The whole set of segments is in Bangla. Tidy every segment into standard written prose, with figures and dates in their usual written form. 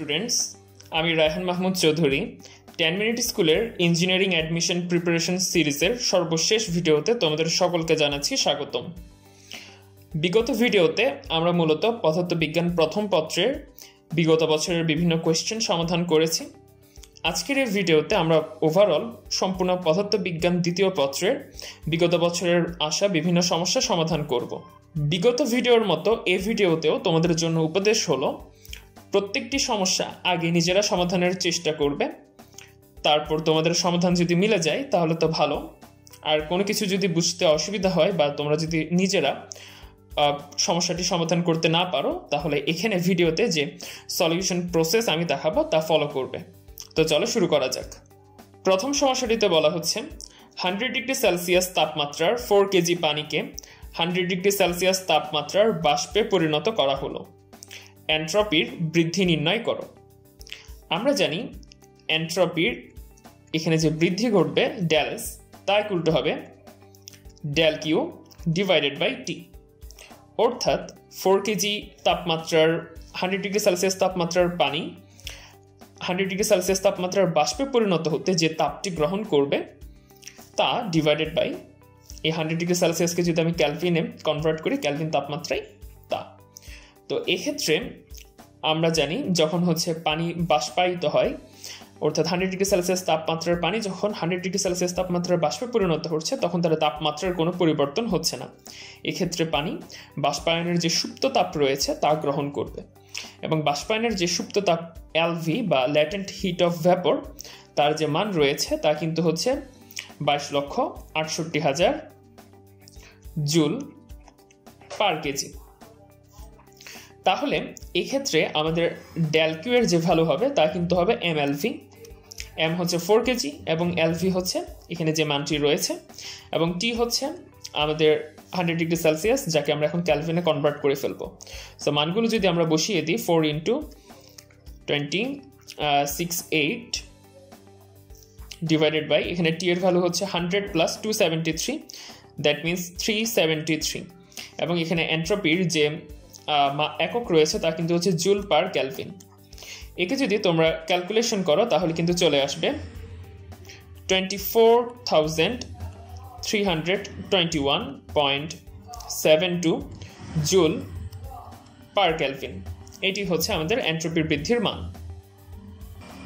স্টুডেন্টস, আমি রায়হান মাহমুদ চৌধুরী 10 মিনিট স্কুলের ইঞ্জিনিয়ারিং অ্যাডমিশন প্রিপারেশন সিরিজের সর্বশেষ ভিডিওতে তোমাদের সকলকে জানাচ্ছি স্বাগতম। বিগত ভিডিওতে আমরা মূলত পদার্থবিজ্ঞান প্রথম পত্রের বিগত বছরের বিভিন্ন কোয়েশ্চেন সমাধান করেছি। আজকের এই ভিডিওতে আমরা ওভারঅল সম্পূর্ণ পদার্থবিজ্ঞান দ্বিতীয় পত্রের বিগত বছরের আসা বিভিন্ন সমস্যা সমাধান করব। বিগত ভিডিওর মতো এই ভিডিওতেও তোমাদের জন্য উপদেশ হলো প্রত্যেকটি সমস্যা আগে নিজেরা সমাধানের চেষ্টা করবে, তারপর তোমাদের সমাধান যদি মিলে যায় তাহলে তো ভালো, আর কোনো কিছু যদি বুঝতে অসুবিধা হয় বা তোমরা যদি নিজেরা সমস্যাটি সমাধান করতে না পারো তাহলে এখানে ভিডিওতে যে সলিউশন প্রসেস আমি দেখাবো তা ফলো করবে। তো চলো শুরু করা যাক। প্রথম সমস্যাটিতে বলা হচ্ছে 100 ডিগ্রি সেলসিয়াস তাপমাত্রার 4 কেজি পানিকে 100 ডিগ্রি সেলসিয়াস তাপমাত্রার বাষ্পে পরিণত করা হলো, এন্ট্রপির বৃদ্ধি নির্ণয় করো। আমরা জানি এন্ট্রপির এখানে যে বৃদ্ধি ঘটবে ডেল এস তা ইকুয়াল হবে del Q divided by T, অর্থাৎ 4 কেজি তাপমাত্রার 100 ডিগ্রি সেলসিয়াস তাপমাত্রার পানি 100 ডিগ্রি সেলসিয়াস তাপমাত্রার বাষ্পে পরিণত হতে যে তাপটি গ্রহণ করবে তা ডিভাইডেড বাই এই 100 ডিগ্রি সেলসিয়াসকে যদি আমি ক্যালভিনে কনভার্ট করি, ক্যালভিন তাপমাত্রায় তা। তো এক্ষেত্রে আমরা জানি যখন পানি বাষ্পায়িত হয়, অর্থাৎ 100 ডিগ্রি সেলসিয়াস তাপমাত্রার পানি যখন 100 ডিগ্রি সেলসিয়াস তাপমাত্রার বাষ্পে পরিণত হচ্ছে তখন তার তাপমাত্রার কোনো পরিবর্তন হচ্ছে না। এক্ষেত্রে পানি বাষ্পায়নের যে সুপ্ত তাপ রয়েছে তা গ্রহণ করবে এবং বাষ্পায়নের যে সুপ্ত তাপ এলভি বা ল্যাটেন্ট হিট অফ ভ্যাপর তার যে মান রয়েছে তা কিন্তু 22,68,000 জুল পার কেজি। তাহলে এক্ষেত্রে আমাদের ডেল কিউ এর যে ভ্যালু হবে তা কিন্তু হবে mLv। m 4 কেজি এবং lv এখানে যে মানটি রয়েছে, এবং t আমাদের 100 ডিগ্রি সেলসিয়াস, যাকে আমরা এখন ক্যালভিনে কনভার্ট করে ফেলবো। সো মানগুলো যদি আমরা বসিয়ে দিই 4 × 2068 ডিভাইডেড বাই এখানে t এর ভ্যালু 100 প্লাস 273, দ্যাট মিনস 373, এবং এখানে এন্ট্রপির যে একক রয়েছে তা কিন্তু জুল পার ক্যালভিন। একে যদি তোমরা ক্যালকুলেশন করো তাহলে কিন্তু চলে আসবে 24,321.72 জুল পার ক্যালভিন। এটি আমাদের এন্ট্রপির বৃদ্ধির মান।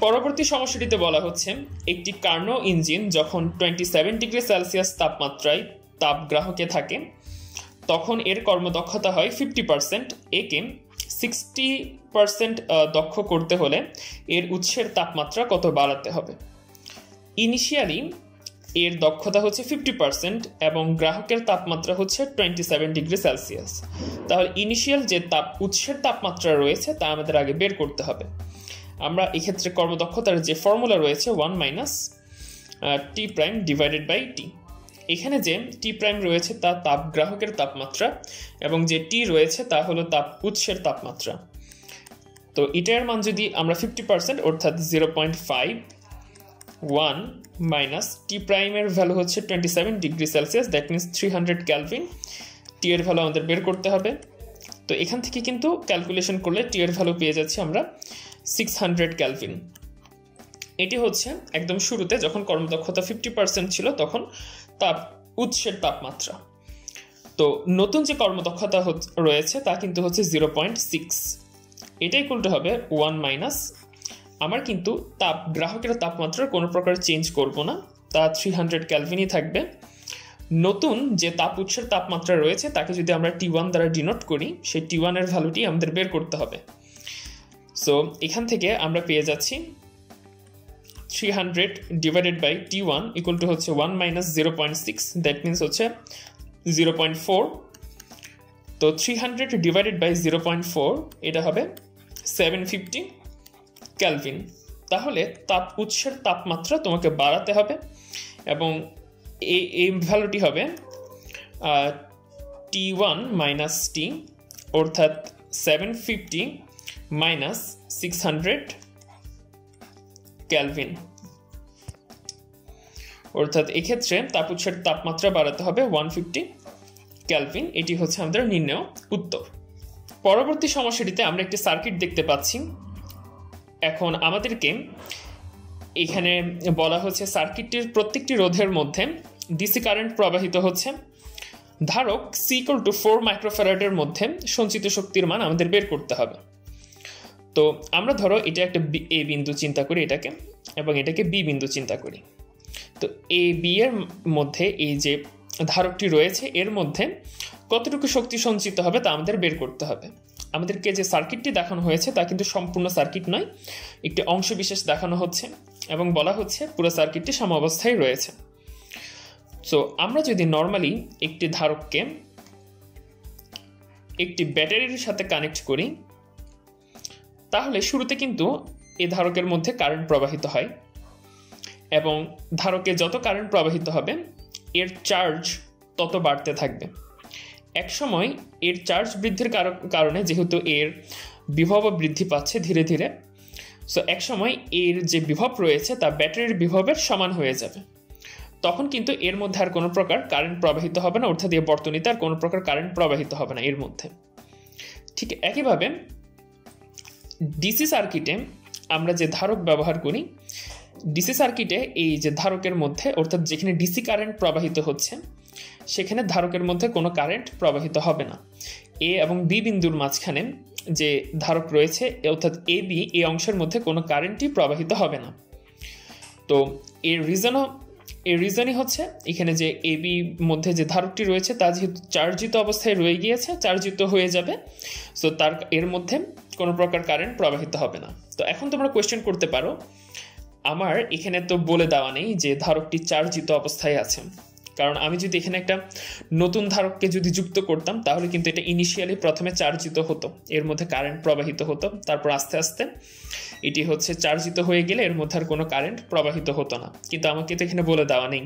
পরবর্তী সমস্যাটিতে বলা হচ্ছে একটি কার্নো ইঞ্জিন যখন 27 ডিগ্রি সেলসিয়াস তাপমাত্রায় তাপগ্রাহকে থাকে তখন এর কর্মদক্ষতা হয় 50%। একে 60% দক্ষ করতে হলে এর উৎসের তাপমাত্রা কত বাড়াতে হবে? ইনিশিয়ালি এর দক্ষতা 50% এবং গ্রাহকের তাপমাত্রা 27 ডিগ্রি সেলসিয়াস। তাহলে ইনিশিয়াল যে উৎসের তাপমাত্রা রয়েছে তা আমাদের আগে বের করতে হবে। আমরা এক্ষেত্রে কর্মদক্ষতার যে ফর্মুলা রয়েছে 1 - T prime divided by T. এখানে যে টি প্রাইম রয়েছে তা তাপগ্রাহকের তাপমাত্রা এবং যে টি রয়েছে তা হলো তাপ উৎসের তাপমাত্রা। তো এটার মান যদি আমরা 50% অর্থাৎ 0.51 মাইনাস টি প্রাইমের value 27 degree Celsius, that means 300 kelvin. T এর ভ্যালু আমাদের বের করতে হবে। তো এখান থেকে কিন্তু ক্যালকুলেশন করলে টি এর ভ্যালু পেয়ে যাচ্ছি আমরা 600 ক্যালভিন। এটি একদম শুরুতে যখন কর্মদক্ষতা 50% ছিল তখন তাপ উৎসের তাপমাত্রা। তো নতুন যে কর্মদক্ষতা রয়েছে তা কিন্তু 0.6। এটাই উল্টো হবে 1 - আমার কিন্তু গ্রাহকের তাপমাত্রার কোনো প্রকার চেঞ্জ করব না, তা 300 ক্যালভিনই থাকবে। নতুন যে তাপ উৎসের তাপমাত্রা রয়েছে তাকে যদি আমরা T1 দ্বারা ডিনোট করি, সেই T1 এর ভ্যালুটি আমাদের বের করতে হবে। সো এখান থেকে আমরা পেয়ে যাচ্ছি 300 divided by T1 equal to 1 - 0.6, that means 0.4। তো 300 ডিভাইডেড বাই 0.4 এটা হবে 750 ক্যালভিন। তাহলে তাপ উৎসের তাপমাত্রা তোমাকে বাড়াতে হবে এবং এই ভ্যালুটি হবে T1 - T, অর্থাৎ 750 - 600 ক্যালভিন, অর্থাৎ এক্ষেত্রে তাপ উৎসের তাপমাত্রা বাড়াতে হবে 150 ক্যালভিন। এটি আমাদের নির্ণয় উত্তর। পরবর্তী সমস্যাটিতে আমরা একটি সার্কিট দেখতে পাচ্ছি। এখন আমাদেরকে এখানে বলা হচ্ছে সার্কিটটির প্রত্যেকটি রোধের মধ্যে ডিসি কারেন্ট প্রবাহিত হচ্ছে। ধারক সি ইকুয়াল টু 4 মাইক্রোফ্যারাডের মধ্যে সঞ্চিত শক্তির মান আমাদের বের করতে হবে। তো আমরা ধরো এটা একটা এ বিন্দু চিন্তা করি এটাকে, এবং এটাকে বি বিন্দু চিন্তা করি। তো এ বি এর মধ্যে এই যে ধারকটি রয়েছে এর মধ্যে কতটুকু শক্তি সঞ্চিত হবে তা আমাদের বের করতে হবে। আমাদেরকে যে সার্কিটটি দেখানো হয়েছে তা কিন্তু সম্পূর্ণ সার্কিট নয়, একটি অংশ বিশেষ দেখানো হচ্ছে এবং বলা হচ্ছে পুরো সার্কিটটি সাম্যাবস্থায় রয়েছে। সো আমরা যদি নর্মালি একটি ধারককে একটি ব্যাটারির সাথে কানেক্ট করি, তাহলে শুরুতে কিন্তু এই ধারকের মধ্যে কারেন্ট প্রবাহিত হয়, এবং ধারকে যত কারেন্ট প্রবাহিত হবে এর চার্জ তত বাড়তে থাকবে। এক সময় এর চার্জ বৃদ্ধির কারণে যেহেতু এর বিভব বৃদ্ধি পাচ্ছে ধীরে ধীরে, সো এক সময় এর যে বিভব রয়েছে তা ব্যাটারির বিভবের সমান হয়ে যাবে। তখন কিন্তু এর মধ্যে আর কোনো প্রকার কারেন্ট প্রবাহিত হবে না, অর্থাৎ এই বর্তনীতে আর কোনো প্রকার কারেন্ট প্রবাহিত হবে না এর মধ্যে। ঠিক একইভাবে ডিসি সার্কিটে আমরা যে ধারক ব্যবহার করি, ডিসি সার্কিটে এই যে ধারকের মধ্যে, অর্থাৎ যেখানে ডিসি কারেন্ট প্রবাহিত হচ্ছে সেখানে ধারকের মধ্যে কোনো কারেন্ট প্রবাহিত হবে না। এ এবং বি বিন্দুর মাঝখানে যে ধারক রয়েছে অর্থাৎ এ বি এই অংশের মধ্যে কোনো কারেন্টই প্রবাহিত হবে না। তো এর রিজনই হচ্ছে এখানে যে এ বি মধ্যে যে ধারকটি রয়েছে তা যেহেতু চার্জিত অবস্থায় রয়ে গিয়েছে, চার্জিত হয়ে যাবে, সো তার এর মধ্যে কোনো প্রকার কারেন্ট প্রবাহিত হবে না। তো এখন তোমরা কোয়েশ্চেন করতে পারো, আমার এখানে তো বলে দেওয়া নেই যে ধারকটি চার্জিত অবস্থায় আছে, কারণ আমি যদি এখানে একটা নতুন ধারককে যদি যুক্ত করতাম তাহলে কিন্তু এটা ইনিশিয়ালি প্রথমে চার্জিত হতো, এর মধ্যে কারেন্ট প্রবাহিত হতো, তারপর আস্তে আস্তে এটি হচ্ছে চার্জিত হয়ে গেলে এর মধ্যে আর কোনো কারেন্ট প্রবাহিত হতো না। কিন্তু আমাকে তো এখানে বলে দেওয়া নেই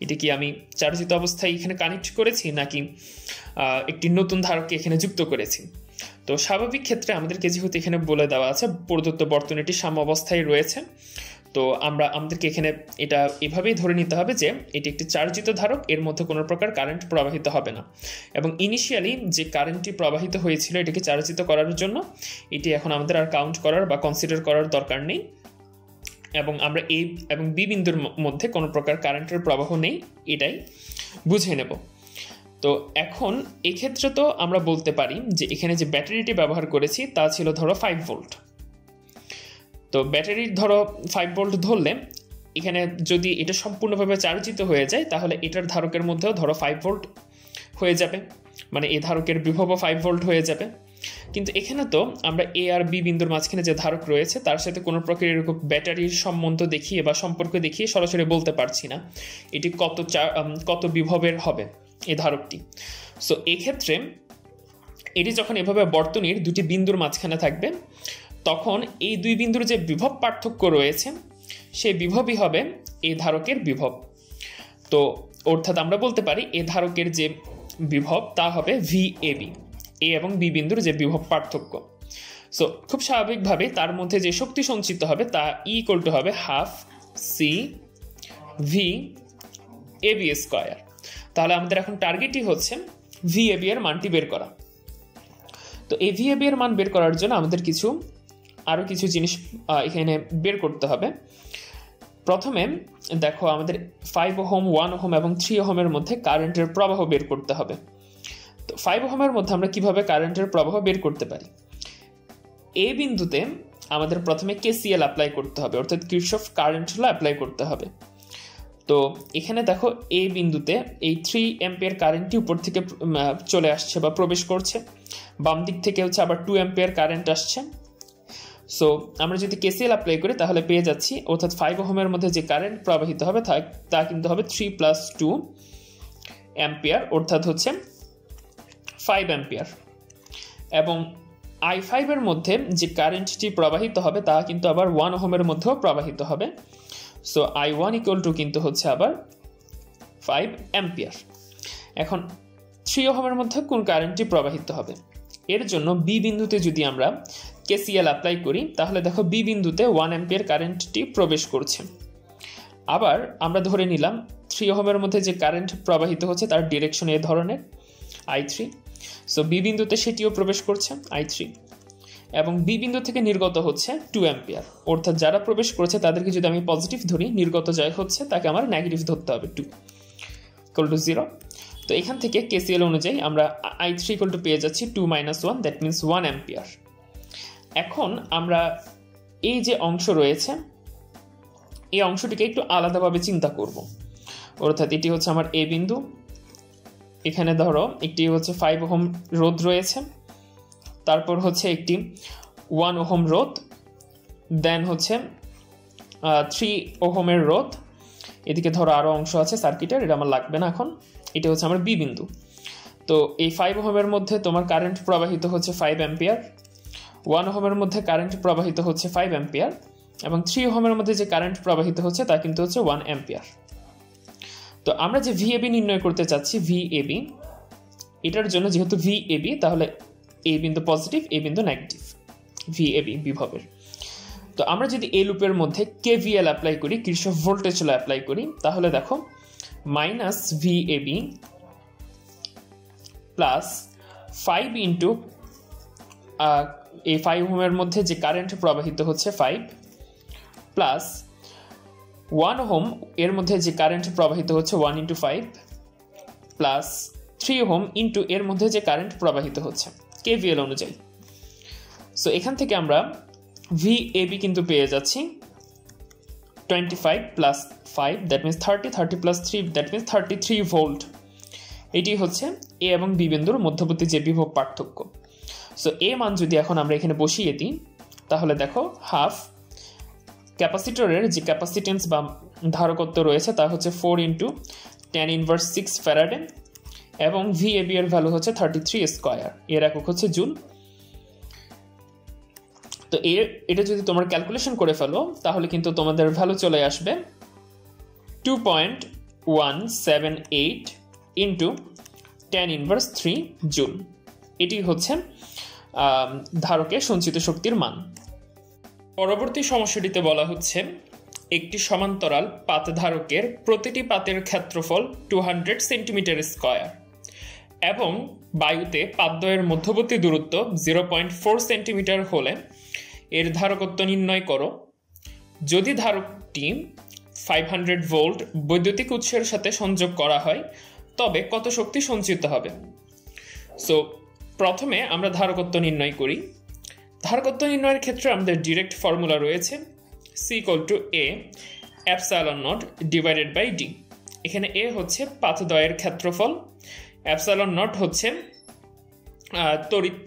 এটি কি আমি চার্জিত অবস্থায় এখানে কানেক্ট করেছি নাকি একটি নতুন ধারককে এখানে যুক্ত করেছি। তো স্বাভাবিক ক্ষেত্রে আমাদেরকে যেহেতু এখানে বলে দেওয়া আছে প্রদত্ত বর্তনীটি সাম্য অবস্থায় রয়েছে, তো আমাদেরকে এখানে এটা এভাবেই ধরে নিতে হবে যে এটি একটি চার্জিত ধারক, এর মধ্যে কোনো প্রকার কারেন্ট প্রবাহিত হবে না, এবং ইনিশিয়ালি যে কারেন্টটি প্রবাহিত হয়েছিল এটিকে চার্জিত করার জন্য এটি এখন আমাদের আর কাউন্ট করার বা কনসিডার করার দরকার নেই, এবং আমরা এ এবং বি বিন্দুর মধ্যে কোনো প্রকার কারেন্টের প্রবাহ নেই, এটাই বুঝে নেব। তো এখন এক্ষেত্রে তো আমরা বলতে পারি যে এখানে যে ব্যাটারিটি ব্যবহার করেছি তা ছিল ধরো 5 ভোল্ট। তো ব্যাটারির ধরো 5 ভোল্ট ধরলে এখানে যদি এটা সম্পূর্ণভাবে চার্জিত হয়ে যায় তাহলে এটার ধারকের মধ্যেও ধরো 5 ভোল্ট হয়ে যাবে, মানে এই ধারকের বিভবও 5 ভোল্ট হয়ে যাবে। কিন্তু এখানে তো আমরা এ আর বি বিন্দুর মাঝখানে যে ধারক রয়েছে তার সাথে কোনো প্রকার এরকম ব্যাটারির সম্বন্ধ দেখিয়ে বা সম্পর্ক দেখিয়ে সরাসরি বলতে পারছি না এটি কত বিভবের হবে এই ধারকটি। সো এক্ষেত্রে এটি যখন এভাবে বর্তনীর দুটি বিন্দুর মাঝখানে থাকবে তখন এই দুই বিন্দুর যে বিভব পার্থক্য রয়েছে সেই বিভবই হবে এই ধারকের বিভব। তো অর্থাৎ আমরা বলতে পারি এই ধারকের যে বিভব তা হবে VAB, এ এবং বি বিন্দুর যে বিভব পার্থক্য। সো খুব স্বাভাবিকভাবে তার মধ্যে যে শক্তি সঞ্চিত হবে তা ইকুয়াল টু হবে হাফ CV/AB²। তাহলে আমাদের এখন টার্গেটই হচ্ছে VAB এর মানটি বের করা। তো এই VAB এর মান বের করার জন্য আমাদের আরও কিছু জিনিস এখানে বের করতে হবে। প্রথমে দেখো আমাদের 5 ওহম, 1 ওহম এবং 3 ওহমের মধ্যে কারেন্টের প্রবাহ বের করতে হবে। তো 5 ওহমের মধ্যে আমরা কিভাবে কারেন্টের প্রবাহ বের করতে পারি? এই বিন্দুতে আমাদের প্রথমে KCL অ্যাপ্লাই করতে হবে, অর্থাৎ কিরশফ কারেন্ট ল অ্যাপ্লাই করতে হবে। তো এখানে দেখো এই বিন্দুতে এই 3 অ্যাম্পিয়ার কারেন্টটি উপর থেকে চলে আসছে বা প্রবেশ করছে, বাম দিক থেকে হচ্ছে আবার 2 অ্যাম্পিয়ার কারেন্ট আসছে। সো আমরা যদি KCL অ্যাপ্লাই করি তাহলে পেয়ে যাচ্ছি, অর্থাৎ 5 ওহমের মধ্যে যে কারেন্ট প্রবাহিত হবে তা কিন্তু হবে 3 + 2 অ্যাম্পিয়ার, অর্থাৎ হচ্ছে 5 অ্যাম্পিয়ার। এবং I5 এর মধ্যে যে কারেন্টটি প্রবাহিত হবে তা কিন্তু আবার 1 ওহমের মধ্যেও প্রবাহিত হবে। সো I1 = কিন্তু হচ্ছে আবার 5 অ্যাম্পিয়ার। এখন 3 ওহমের মধ্যে কোন কারেন্টটি প্রবাহিত হবে? এর জন্য বি বিন্দুতে যদি আমরা KCL অ্যাপ্লাই করি তাহলে দেখো বি বিন্দুতে 1 অ্যাম্পিয়ার কারেন্টটি প্রবেশ করছে। আবার আমরা ধরে নিলাম 3 ওহমের মধ্যে যে কারেন্ট প্রবাহিত হচ্ছে তার ডিরেকশন এই ধরনের I3, সো বি বিন্দুতে সেটিও প্রবেশ করছে I3। এবং বি বিন্দু থেকে নির্গত হচ্ছে 2 অ্যাম্পিয়ার। অর্থাৎ যারা প্রবেশ করেছে তাদেরকে যদি আমি পজিটিভ ধরি, নির্গত যায় হচ্ছে তাকে আমার নেগেটিভ ধরতে হবে 2 = 0। তো এখান থেকে কেসিএল অনুযায়ী আমরা I3 পেয়ে যাচ্ছি 2 - 1, দ্যাট মিনস 1 অ্যাম্পিয়ার। এখন আমরা এই যে অংশ রয়েছে এই অংশটিকে একটু আলাদাভাবে চিন্তা করব। অর্থাৎ এটি হচ্ছে আমার এ বিন্দু, এখানে ধরো একটি হচ্ছে 5 ওহম রোধ রয়েছে, তারপর হচ্ছে একটি 1 ওহম রোধ, দেন হচ্ছে 3 ওহমের রোধ, এদিকে ধরো আরও অংশ আছে সার্কিটের, এটা আমার লাগবে না এখন। এটা হচ্ছে আমার বি বিন্দু। তো এই 5 ওহমের মধ্যে তোমার কারেন্ট প্রবাহিত হচ্ছে 5 অ্যাম্পিয়ার, 1 ওহমের মধ্যে কারেন্ট প্রবাহিত হচ্ছে 5 অ্যাম্পিয়ার, এবং 3 ওহমের মধ্যে যে কারেন্ট প্রবাহিত হচ্ছে তা কিন্তু হচ্ছে 1 অ্যাম্পিয়ার। তো আমরা যে ভিএবি নির্ণয় করতে চাচ্ছি, ভিএবি, এটার জন্য যেহেতু ভিএবি তাহলে এ বিন্দু পজিটিভ, এ বিন্দু নেগেটিভ, ভিএবি বিভবের। তো আমরা যদি এই লুপের মধ্যে কেভিএল অ্যাপ্লাই করি, কিরশফ ভোল্টেজ ল অ্যাপ্লাই করি, তাহলে দেখো মাইনাস ভিএবি প্লাস 5 ইন্টু এই 5 ওহমের মধ্যে যে কারেন্ট প্রবাহিত হচ্ছে 5 প্লাস 1 ওহম এর মধ্যে যে কারেন্ট প্রবাহিত হচ্ছে 1 ইন্টু 5 প্লাস 3 ওহম ইন্টু এর মধ্যে যে কারেন্ট প্রবাহিত হচ্ছে কেভিএল অনুযায়ী। সো এখান থেকে আমরা ভিএবি কিন্তু পেয়ে যাচ্ছি 25 plus 5, that means 30, 30 plus 3, that means 33 volt. এটি হচ্ছে এ এবং বি বিন্দুর মধ্যবর্তী যে বিভব পার্থক্য। সো এ মান যদি এখন আমরা এখানে বসিয়ে দিই, তাহলে দেখো হাফ ক্যাপাসিটরের যে ক্যাপাসিটেন্স বা ধারকত্ব রয়েছে তা হচ্ছে 4 ইন্টু 10⁻⁶ ফ্যারাডে, এবং ভিএবি এর ভ্যালু হচ্ছে 33 স্কয়ার, এর একক হচ্ছে জুল। তো এটা যদি তোমরা ক্যালকুলেশন করে ফেলো তাহলে কিন্তু তোমাদের ভ্যালু চলে আসবে 2.178 ইন্টু 10⁻³ জুল। এটি হচ্ছে ধারকের সঞ্চিত শক্তির মান। পরবর্তী সমস্যাটিতে বলা হচ্ছে একটি সমান্তরাল পাত ধারকের প্রতিটি পাতের ক্ষেত্রফল 200 সেন্টিমিটার স্কয়ার এবং বায়ুতে পাতদ্বয়ের মধ্যবর্তী দূরত্ব 0.4 সেন্টিমিটার হলে এর ধারকত্ব নির্ণয় করো। যদি ধারকটি 500 ভোল্ট বৈদ্যুতিক উৎসের সাথে সংযোগ করা হয় তবে কত শক্তি সঞ্চিত হবে? সো প্রথমে আমরা ধারকত্ব নির্ণয় করি। ধারকত্ব নির্ণয়ের ক্ষেত্রে আমাদের ডিরেক্ট ফর্মুলা রয়েছে C = A epsilon naught divided by D। এখানে A হচ্ছে পাতদ্বয়ের ক্ষেত্রফল, epsilon naught হচ্ছে তড়িৎ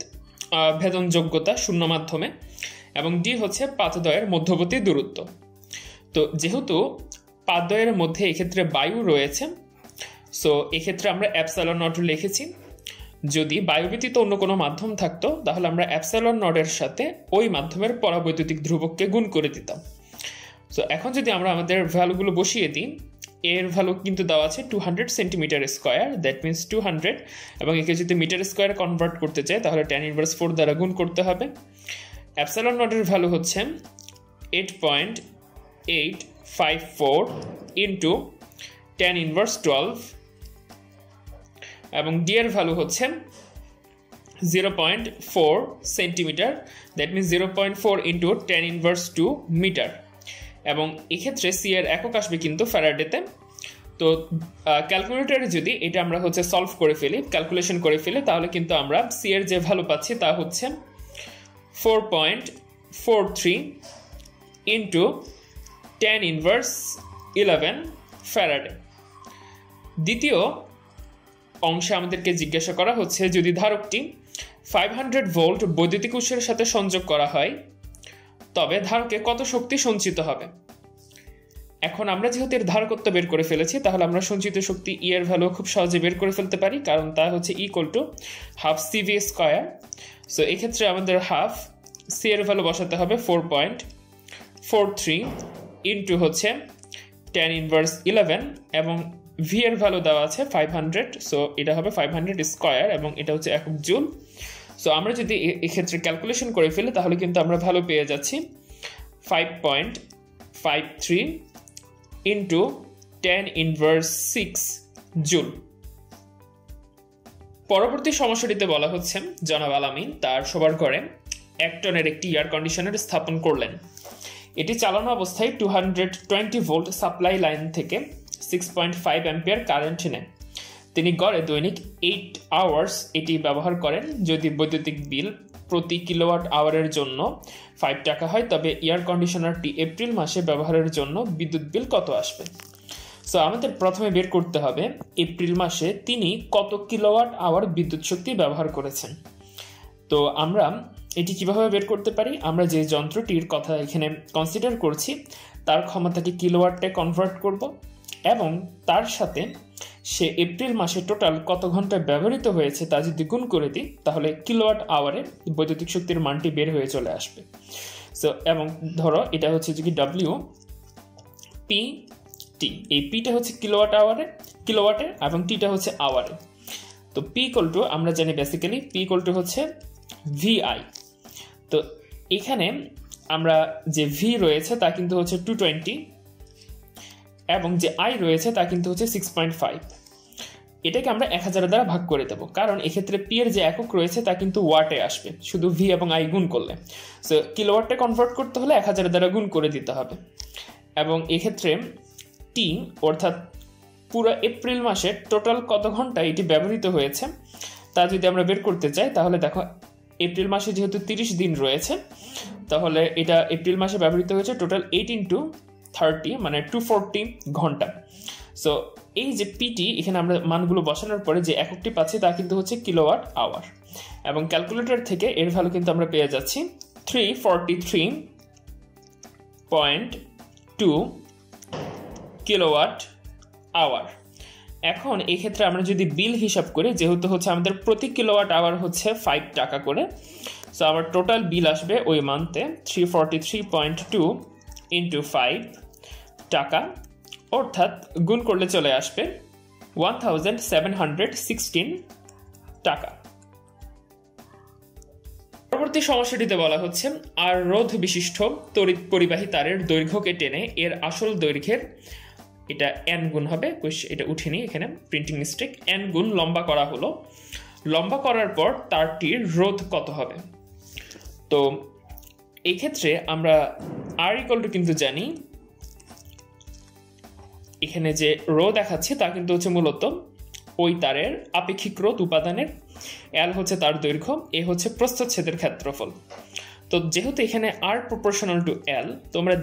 ভেদনযোগ্যতা শূন্য মাধ্যমে, এবং D হচ্ছে পাতদ্বয়ের মধ্যবর্তী দূরত্ব। তো যেহেতু পাতদ্বয়ের মধ্যে এক্ষেত্রে বায়ু রয়েছে, সো এক্ষেত্রে আমরা epsilon naught লিখেছি। যদি বায়ু ব্যতীত অন্য কোনো মাধ্যম থাকতো তাহলে আমরা epsilon naught এর সাথে ওই মাধ্যমের পরাবৈদ্যুতিক ধ্রুবককে গুণ করে দিতাম। সো এখন যদি আমরা আমাদের ভ্যালুগুলো বসিয়ে দিই, এর ভ্যালু কিন্তু দেওয়া আছে 200 সেন্টিমিটার স্কয়ার, দ্যাট মিনস 200, এবং একে যদি মিটার স্কয়ারে কনভার্ট করতে চাই তাহলে 10⁻⁴ দ্বারা গুণ করতে হবে। epsilon naught এর ভ্যালু হচ্ছে 8.854 ইন্টু 10⁻12, এবং ডি এর ভ্যালু হচ্ছে 0.4 centimetre, that means 0.4 into 10⁻² metre, এবং এক্ষেত্রে সি এর একক আসবে কিন্তু ফ্যারাডেতে। তো ক্যালকুলেটরে যদি এটা আমরা হচ্ছে সলভ করে ফেলি, ক্যালকুলেশন করে ফেলি, তাহলে কিন্তু আমরা সি এর যে ভ্যালু পাচ্ছি তা হচ্ছে 4.43 ইন্টু 10⁻11 ফ্যারাডে। দ্বিতীয় অংশে আমাদেরকে জিজ্ঞাসা করা হচ্ছে যদি ধারকটি 500 ভোল্ট বৈদ্যুতিক উৎসের সাথে সংযোগ করা হয় তবে ধারকে কত শক্তি সঞ্চিত হবে। এখন আমরা যেহেতু এর ধারকত্ব বের করে ফেলেছি তাহলে আমরা সঞ্চিত শক্তি ই এর ভ্যালু খুব সহজে বের করে ফেলতে পারি, কারণ তা হচ্ছে = 1/2 CV স্কয়ার। সো এক্ষেত্রে আমাদের হাফ সি এর ভ্যালু বসাতে হবে 4.43 ইন্টু হচ্ছে 10⁻11, এবং ভি এর ভ্যালু দেওয়া আছে 500, সো এটা হবে 500 স্কয়ার, এবং এটা হচ্ছে একক জুল। সো আমরা যদি এক্ষেত্রে ক্যালকুলেশন করে ফেলি তাহলে কিন্তু আমরা ভ্যালু পেয়ে যাচ্ছি 5.53 ইন্টু 10⁻6 জুল। পরবর্তী সমস্যাটিতে বলা হচ্ছে জনাব আলামিন তার শোবার ঘরে 1 টনের একটি এয়ার কন্ডিশনার স্থাপন করলেন। এটি চালানো অবস্থায় 220 ভোল্ট সাপ্লাই লাইন থেকে 6.5 অ্যাম্পিয়ার কারেন্ট নেয়। তিনি গড়ে দৈনিক 8 আওয়ার্স এটি ব্যবহার করেন। যদি বৈদ্যুতিক বিল প্রতি কিলোওয়াট আওয়ারের জন্য 5 টাকা হয়, তবে এয়ার কন্ডিশনারটি এপ্রিল মাসে ব্যবহারের জন্য বিদ্যুৎ বিল কত আসবে? সো আমাদের প্রথমে বের করতে হবে এপ্রিল মাসে তিনি কত কিলোওয়াট আওয়ার বিদ্যুৎ শক্তি ব্যবহার করেছেন। তো আমরা এটি কিভাবে বের করতে পারি? আমরা যে যন্ত্রটির কথা এখানে কনসিডার করছি তার ক্ষমতাকে কিলোওয়াটে কনভার্ট করব এবং তার সাথে সে এপ্রিল মাসে টোটাল কত ঘন্টা ব্যবহৃত হয়েছে তা যদি গুণ করে দিই, তাহলে কিলোওয়াট আওয়ারে বৈদ্যুতিক শক্তির মানটি বের হয়ে চলে আসবে। সো এবং ধরো এটা হচ্ছে যে কি ডব্লিউ পি টি, এই পিটা হচ্ছে কিলোওয়াটে এবং টিটা হচ্ছে আওয়ারে। তো পি ইকুয়াল টু আমরা জানি বেসিক্যালি পি ইকুয়াল টু হচ্ছে ভিআই। তো এখানে আমরা যে ভি রয়েছে তা কিন্তু হচ্ছে 220 এবং যে আই রয়েছে তা কিন্তু হচ্ছে 6.5। এটাকে আমরা 1000 দ্বারা ভাগ করে দেব, কারণ এক্ষেত্রে পি এর যে একক রয়েছে তা কিন্তু ওয়াটে আসবে শুধু ভি এবং আই গুণ করলে। সো কিলোওয়াটে কনভার্ট করতে হলে 1000 দ্বারা গুণ করে দিতে হবে। এবং এক্ষেত্রে টি অর্থাৎ পুরো এপ্রিল মাসে টোটাল কত ঘন্টা এটি ব্যবহৃত হয়েছে তা যদি আমরা বের করতে চাই, তাহলে দেখো এপ্রিল মাসে যেহেতু 30 দিন রয়েছে, তাহলে এটা এপ্রিল মাসে ব্যবহৃত হয়েছে টোটাল 8 into 30 মানে 240 ঘন্টা। সো এই যে পিটি এখানে আমরা মানগুলো বসানোর পরে যে এককটি পাচ্ছি তা কিন্তু হচ্ছে কিলোওয়াট আওয়ার, এবং ক্যালকুলেটর থেকে এর ভ্যালু কিন্তু আমরা পেয়ে যাচ্ছি 343.2 কিলোওয়াট আওয়ার। এখন এই ক্ষেত্রে আমরা যদি বিল হিসাব করি, যেহেতু হচ্ছে আমাদের প্রতি কিলোওয়াট আওয়ার হচ্ছে 5 টাকা করে, সো আমার টোটাল বিল আসবে ওই মান্থে 343.2 into 5 টাকা, অর্থাৎ গুণ করলে চলে আসবে 1716 টাকা। পরবর্তী সমস্যাটিতে বলা হচ্ছে আর রোধ বিশিষ্ট তড়িৎ পরিবাহী তারের দৈর্ঘ্যকে টেনে এর আসল দৈর্ঘ্যের, এটা n গুণ হবে, এটা উঠিনি এখানে প্রিন্টিং মিস্টেক, n গুণ লম্বা করা হলো। লম্বা করার পর তারটির রোধ কত হবে? তো এই ক্ষেত্রে আমরা r ইকুয়াল টু কিন্তু জানি, এখানে যে রো দেখাচ্ছে তা কিন্তু হচ্ছে মূলত ওই তারের আপেক্ষিক রোধ উপাদানের, l হচ্ছে তার দৈর্ঘ্য, এ হচ্ছে প্রস্থচ্ছেদের ক্ষেত্রফল। তো যেহেতু এখানে r প্রপোর্শনাল টু l, তোমরা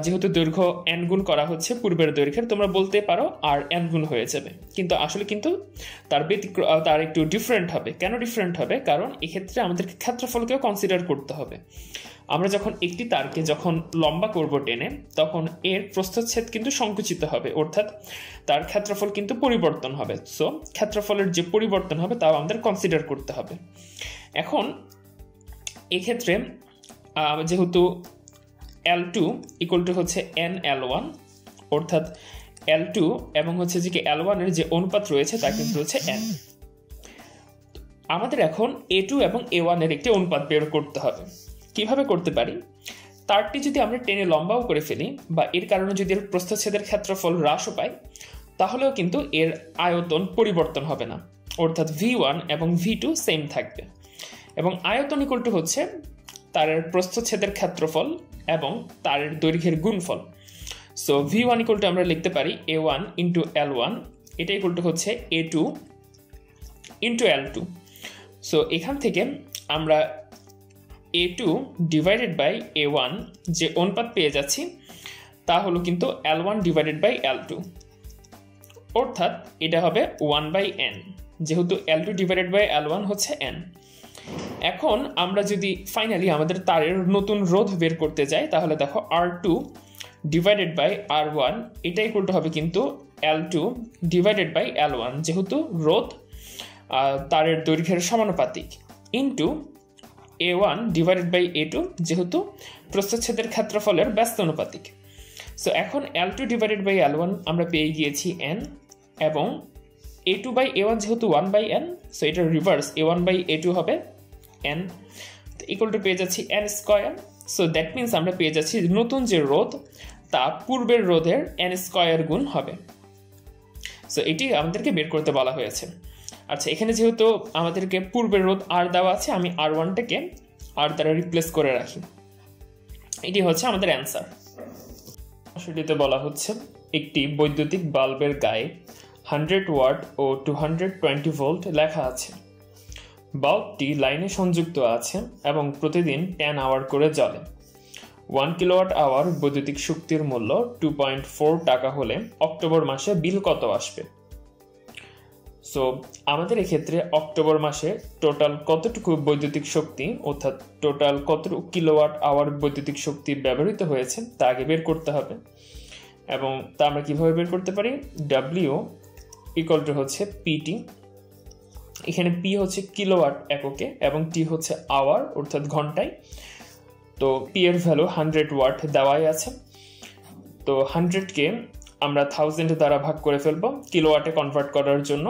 যেহেতু দৈর্ঘ্য n গুণ করা হচ্ছে পূর্বের দৈর্ঘ্যের, তোমরা বলতে পারো r n গুণ হয়ে যাবে, কিন্তু আসলে কিন্তু তার একটু ডিফারেন্ট হবে। কেন ডিফারেন্ট হবে? কারণ এক্ষেত্রে আমাদেরকে ক্ষেত্রফলকেও কনসিডার করতে হবে। আমরা যখন একটি তারকে যখন লম্বা করব টেনে, তখন এর প্রস্থচ্ছেদ কিন্তু সংকুচিত হবে, অর্থাৎ তার ক্ষেত্রফল কিন্তু পরিবর্তন হবে। সো ক্ষেত্রফলের যে পরিবর্তন হবে তাও আমাদের কনসিডার করতে হবে। এখন এক্ষেত্রে যেহেতু L2 ইকুয়াল টু হচ্ছে NL1, অর্থাৎ L2 এবং হচ্ছে যে L1 এর যে অনুপাত রয়েছে তা কিন্তু হচ্ছে n। আমাদের এখন A2 এবং A1 এর একটি অনুপাত বের করতে হবে। কিভাবে করতে পারি? তারটি যদি আমরা টেনে লম্বাও করে ফেলি বা এর কারণে যদি এর প্রস্থচ্ছেদের ক্ষেত্রফল হ্রাসও পায়, তাহলেও কিন্তু এর আয়তন পরিবর্তন হবে না, অর্থাৎ V1 এবং V2 সেম থাকবে। এবং আয়তন ইকুয়াল টু হচ্ছে তারের প্রস্থচ্ছেদের ক্ষেত্রফল এবং তারের দৈর্ঘ্যের গুণফল। সো V1 ইকুয়াল টু আমরা লিখতে পারি A1 ইন্টু L1, এটা ইকুয়াল টু হচ্ছে A2 ইন্টু L2। সো এখান থেকে আমরা A2 ডিভাইডেড বাই A1 যে অনুপাত পেয়ে যাচ্ছি তা হলো কিন্তু L1 ডিভাইডেড বাই L2, অর্থাৎ এটা হবে 1/n, যেহেতু L2 ডিভাইডেড বাই L1 হচ্ছে n। এখন আমরা যদি ফাইনালি আমাদের তারের নতুন রোধ বের করতে যাই, তাহলে দেখো R2 ডিভাইডেড বাই R1 এটা ইকুয়াল টু হবে কিন্তু L2 ডিভাইডেড বাই L1, যেহেতু রোধ তারের দৈর্ঘ্যের সমানুপাতিক, into A1 divided by A2 যেহেতু প্রস্থচ্ছেদের ক্ষেত্রফলের ব্যস্ত অনুপাতিক। সো এখন L2 ডিভাইডেড বাই L1 আমরা পেয়ে গিয়েছি n, এবং A2 বাই A1 যেহেতু 1/n, সো এটা রিভার্স A1 বাই A2 হবে n, ইকুয়াল টু পেয়ে যাচ্ছি n square. So that means আমরা পেয়ে যাচ্ছি নতুন যে রোধ তা পূর্বের রোধের n স্কয়ার গুণ হবে। সো এটি আমাদেরকে বের করতে বলা হয়েছে। আচ্ছা, এখানে যেহেতু আমাদেরকে পূর্বের রোধ আর দেওয়া আছে, আমি R1টাকে আর দ্বারা রিপ্লেস করে রাখি। এটি হচ্ছে আমাদের অ্যান্সার। সেটিতে বলা হচ্ছে একটি বৈদ্যুতিক বাল্বের গায়ে 100 ওয়াট ও 220 ভোল্ট লেখা আছে। বাল্বটি লাইনে সংযুক্ত আছে এবং প্রতিদিন 10 আওয়ার করে জ্বলে। 1 কিলোওয়াট আওয়ার বৈদ্যুতিক শক্তির মূল্য 2.4 টাকা হলে অক্টোবর মাসে বিল কত আসবে? সো আমাদের এক্ষেত্রে অক্টোবর মাসে টোটাল কতটুকু বৈদ্যুতিক শক্তি অর্থাৎ টোটাল কতটুকু কিলোওয়াট আওয়ার বৈদ্যুতিক শক্তি ব্যবহৃত হয়েছে তা আগে বের করতে হবে। এবং তা আমরা কিভাবে বের করতে পারি? W = হচ্ছে পিটি। এখানে পি হচ্ছে কিলোওয়াট এককে এবং টি হচ্ছে আওয়ার অর্থাৎ ঘন্টায়। তো পি এর ভ্যালু 100 ওয়াট দেওয়াই আছে। তো 100কে আমরা 1000 দ্বারা ভাগ করে ফেলবো কিলোওয়াটে কনভার্ট করার জন্য।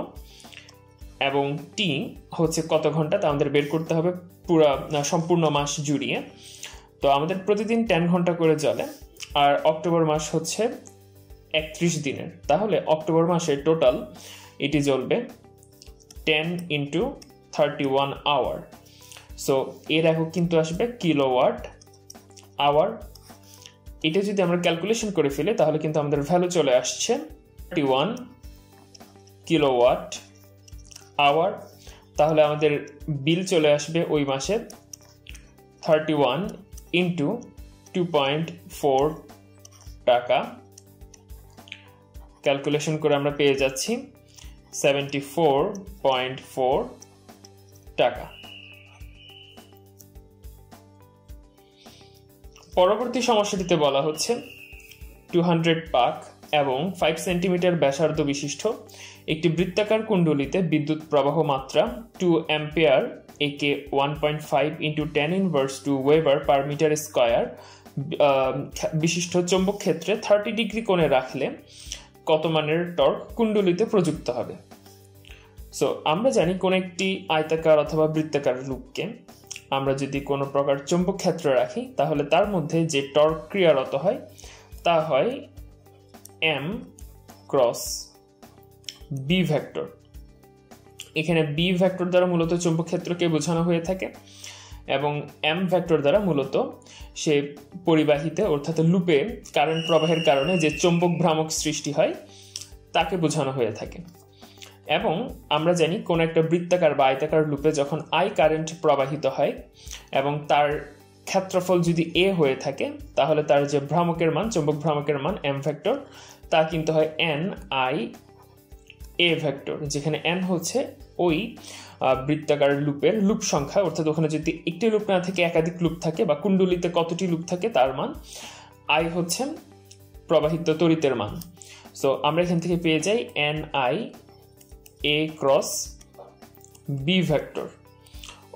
এবং টি হচ্ছে কত ঘন্টা তা আমাদের বের করতে হবে সম্পূর্ণ মাস জুড়িয়ে। তো আমাদের প্রতিদিন 10 ঘন্টা করে জ্বলে, আর অক্টোবর মাস হচ্ছে 31 দিনের। তাহলে অক্টোবর মাসে টোটাল এটি জ্বলবে 10 × 31 আওয়ার। সো এর একক কিন্তু আসবে কিলোওয়াট আওয়ার। এটা যদি আমরা ক্যালকুলেশন করে ফেলি তাহলে কিন্তু আমাদের ভ্যালু চলে আসছে 31 কিলোওয়াট আওয়ার। তাহলে আমাদের বিল চলে আসবে ওই মাসে 31 × 2.4 টাকা। ক্যালকুলেশন করে আমরা পেয়ে যাচ্ছি 74.4 টাকা। পরবর্তী সমস্যাটিতে বলা হচ্ছে 200 পাক এবং 5 সেন্টিমিটার ব্যাসার্ধ বিশিষ্ট একটি বৃত্তাকার কুণ্ডলীতে বিদ্যুৎ প্রবাহ মাত্রা 2 অ্যাম্পিয়ার একে 1.5 × 10⁻² ওয়েবার পার মিটার স্কয়ার বিশিষ্ট চৌম্বক ক্ষেত্রে 30 ডিগ্রি কোণে রাখলে কত মানের টর্ক কুণ্ডলীতে প্রযুক্ত হবে? সো আমরা জানি কোন একটি আয়তাকার অথবা বৃত্তাকার লুপকে আমরা যদি কোনো প্রকার চৌম্বক ক্ষেত্র রাখি তাহলে তার মধ্যে যে টর্ক ক্রিয়ারত হয় তা হয় M × B ভেক্টর। এখানে B ভেক্টর দ্বারা মূলত চৌম্বক ক্ষেত্রকে বোঝানো হয়ে থাকে এবং M ভেক্টর দ্বারা মূলত সে পরিবাহিতে অর্থাৎ লুপে কারেন্ট প্রবাহের কারণে যে চৌম্বক ভ্রামক সৃষ্টি হয় তাকে বোঝানো হয়ে থাকে। এবং আমরা জানি কোন একটা বৃত্তাকার বা আয়তাকার লুপে যখন I কারেন্ট প্রবাহিত হয় এবং তার ক্ষেত্রফল যদি A হয়ে থাকে তাহলে তার যে ভ্রামকের মান চৌম্বক ভ্রামকের মান M ভেক্টর তা কিন্তু হয় NIA ভেক্টর, যেখানে N হচ্ছে ওই বৃত্তাকার লুপের লুপ সংখ্যা, অর্থাৎ ওখানে যদি একটি লুপ না থেকে একাধিক লুপ থাকে বা কুণ্ডলীতে কতটি লুপ থাকে তার মান, I হচ্ছে প্রবাহিত তড়িতের মান। সো আমরা এখান থেকে পেয়ে যাই NIA × B ভেক্টর,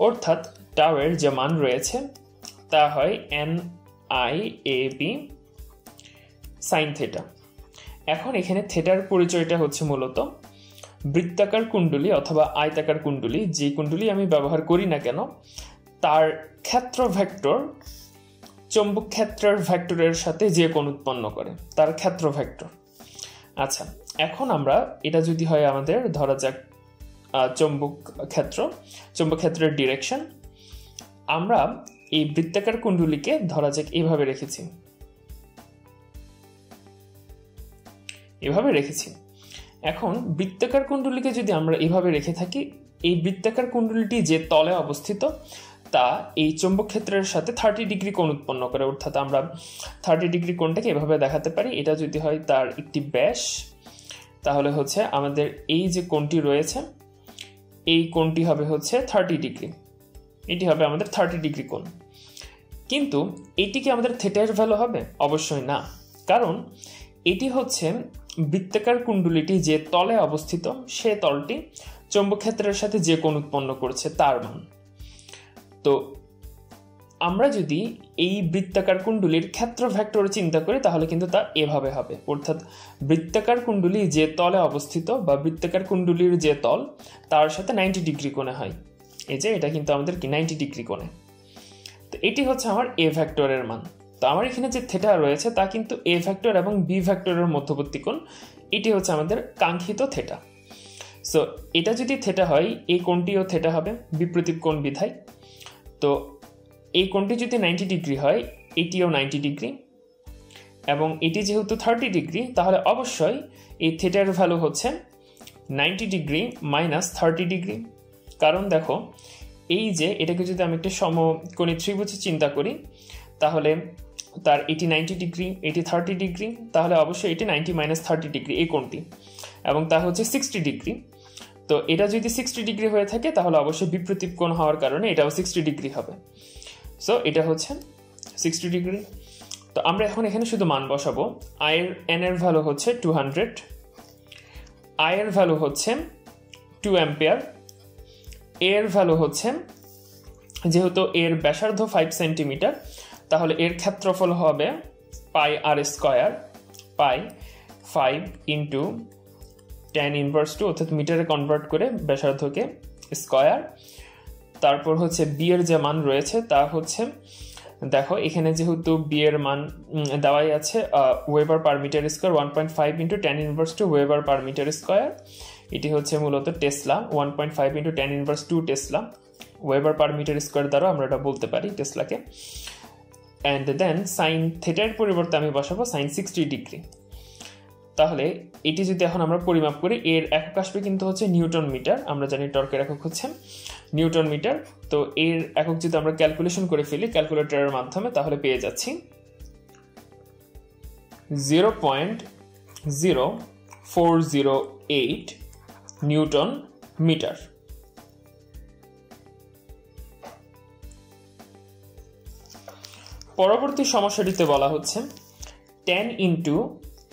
অর্থাৎ টাওয়ের যে মান রয়েছে তা হয় NIAB sin θ। এখন এখানে থেটার পরিচয়টা হচ্ছে মূলত বৃত্তাকার কুণ্ডলী অথবা আয়তাকার কুণ্ডলী, যে কুণ্ডলী আমি ব্যবহার করি না কেন তার ক্ষেত্র ভেক্টর চৌম্বক ক্ষেত্রের ভেক্টরের সাথে যে কোণ উৎপন্ন করে তার ক্ষেত্র ভেক্টর। আচ্ছা, এখন আমরা এটা যদি হয় আমাদের ধরা যাক চৌম্বক ক্ষেত্রের ডিরেকশন, আমরা এই বৃত্তাকার কুণ্ডলীকে ধরা যাক এভাবে রেখেছি। এখন বৃত্তাকার কুণ্ডলীকে যদি আমরা এভাবে রেখে থাকি, এই বৃত্তাকার কুণ্ডলীটি যে তলে অবস্থিত তা এই চৌম্বক ক্ষেত্রের সাথে 30 ডিগ্রি কোণ উৎপন্ন করে, অর্থাৎ আমরা 30 ডিগ্রি কোণটাকে এভাবে দেখাতে পারি। এটা যদি হয় তার একটি ব্যাস তাহলে হচ্ছে আমাদের এই যে কোণটি রয়েছে এই কোণটি হবে হচ্ছে 30 ডিগ্রি, এটি হবে আমাদের 30 ডিগ্রি কোণ। কিন্তু এটি কি আমাদের থেটার ভ্যালু হবে? অবশ্যই না, কারণ এটি হচ্ছে বৃত্তাকার কুণ্ডলীটি যে তলে অবস্থিত সে তলটি চৌম্বক ক্ষেত্রের সাথে যে কোণ উৎপন্ন করছে তার মান। তো আমরা যদি এই বৃত্তাকার কুণ্ডলীর ক্ষেত্র ভেক্টর চিন্তা করি তাহলে কিন্তু তা এভাবে হবে, অর্থাৎ বৃত্তাকার কুণ্ডলী যে তলে অবস্থিত বা বৃত্তাকার কুণ্ডলীর যে তল তার সাথে 90 ডিগ্রি কোণে হয়। এই যে এটা কিন্তু আমাদের কি 90 ডিগ্রি কোণে। তো এটি হচ্ছে আমার এ ভেক্টরের মান। তো আমার এখানে যে থেটা রয়েছে তা কিন্তু এ ভেক্টর এবং বি ভেক্টরের মধ্যবর্তী কোণ, এটি হচ্ছে আমাদের কাঙ্ক্ষিত থেটা। সো এটা যদি থেটা হয় এই কোণটিও থেটা হবে বিপরীত কোণ বিধায়। তো এই কোণটি যদি 90 ডিগ্রি হয় এটিও 90 ডিগ্রি, এবং এটি যেহেতু 30 ডিগ্রি তাহলে অবশ্যই এই থেটার ভ্যালু হচ্ছে 90 ডিগ্রি মাইনাস 30 ডিগ্রি। কারণ দেখো এই যে এটাকে যদি আমি একটা সমকোণী ত্রিভুজে চিন্তা করি তাহলে তার এটি 90 ডিগ্রি, এটি 30 ডিগ্রি, তাহলে অবশ্যই এটি 90 মাইনাস 30 ডিগ্রি এই কোণটি, এবং তা হচ্ছে 60 ডিগ্রি। তো এটা যদি 60 ডিগ্রি হয়ে থাকে তাহলে অবশ্যই বিপরীত কোণ হওয়ার কারণে এটাও 60 ডিগ্রি হবে। সো এটা হচ্ছে 60 ডিগ্রি। তো আমরা এখন এখানে শুধু মান বসাবো। এন এর ভ্যালু হচ্ছে 200, আই এর ভ্যালু হচ্ছে 2 অ্যাম্পিয়ার, এ এর ভ্যালু হচ্ছে, যেহেতু এর ব্যাসার্ধ 5 সেন্টিমিটার তাহলে এর ক্ষেত্রফল হবে পাই আর স্কয়ার, পাই 5 ইন্টু tan ইনভার্স 2 অর্থাৎ মিটারে কনভার্ট করে ব্যাসার্ধকে স্কয়ার। তারপর হচ্ছে বি এর যে মান রয়েছে তা হচ্ছে, দেখো এখানে যেহেতু বি এর মান দেওয়াই আছে weber per metre square 1.5 into tan inverse 2 weber per metre square, এটি হচ্ছে মূলত tesla 1.5 into tan inverse 2 tesla, weber per metre square দ্বারা আমরা এটা বলতে পারি টেসলাকে। অ্যান্ড দেন সাইন থেটার পরিবর্তে আমি বসাবো সাইন 60 ডিগ্রি। তাহলে এটি যদি এখন আমরা পরিমাপ করি এর একক আসবে কিন্তু হচ্ছে নিউটন মিটার, আমরা জানি টর্কের একক হচ্ছে নিউটন মিটার। তো এর একক যদি আমরা ক্যালকুলেশন করে ফেলি ক্যালকুলেটরের মাধ্যমে তাহলে পেয়ে যাচ্ছি 0.0408 নিউটন মিটার। পরবর্তী সমস্যাটিতে বলা হচ্ছে tan into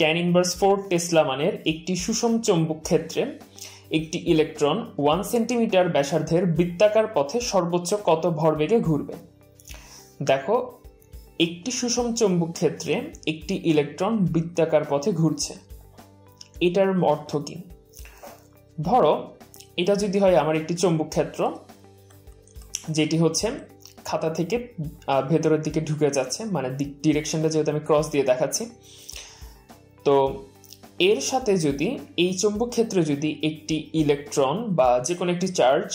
tan inverse 4 Tesla মানের একটি সুষম চৌম্বক ক্ষেত্রে একটি ইলেকট্রন 1 সেন্টিমিটার ব্যাসার্ধের বৃত্তাকার পথে সর্বোচ্চ কত ভরবেগে ঘুরবে। দেখো একটি সুষম চৌম্বক ক্ষেত্রে একটি ইলেকট্রন বৃত্তাকার পথে ঘুরছে, এটার অর্থ কি? ধরো এটা যদি হয় আমার একটি চৌম্বক ক্ষেত্র যেটি হচ্ছে খাতা থেকে ভেতরের দিকে ঢুকে যাচ্ছে, মানে ডিরেকশনটা যেহেতু আমি ক্রস দিয়ে দেখাচ্ছি, তো এর সাথে যদি এই চৌম্বক ক্ষেত্রে যদি একটি ইলেকট্রন বা যে কোনো একটি চার্জ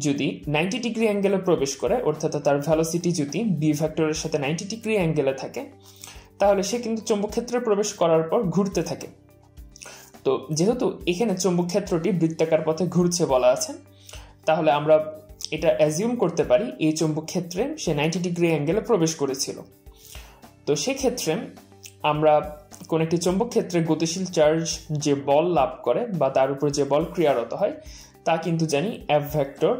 যদি 90 ডিগ্রি অ্যাঙ্গেলে প্রবেশ করে, অর্থাৎ তার ভেলোসিটি যদি বি ভেক্টরের সাথে 90 ডিগ্রি অ্যাঙ্গেলে থাকে, তাহলে সে কিন্তু চৌম্বক ক্ষেত্রে প্রবেশ করার পর ঘুরতে থাকে। তো যেহেতু এখানে চৌম্বক ক্ষেত্রটি বৃত্তাকার পথে ঘুরছে বলা আছে, তাহলে আমরা এটা অ্যাজিউম করতে পারি এই চৌম্বক ক্ষেত্রে সে 90 ডিগ্রি অ্যাঙ্গেলে প্রবেশ করেছিল। তো সেক্ষেত্রে আমরা কোন একটি চৌম্বক ক্ষেত্রে গতিশীল চার্জ যে বল লাভ করে বা তার উপর যে বল ক্রিয়ারত হয় তা কিন্তু জানি এফ ভেক্টর,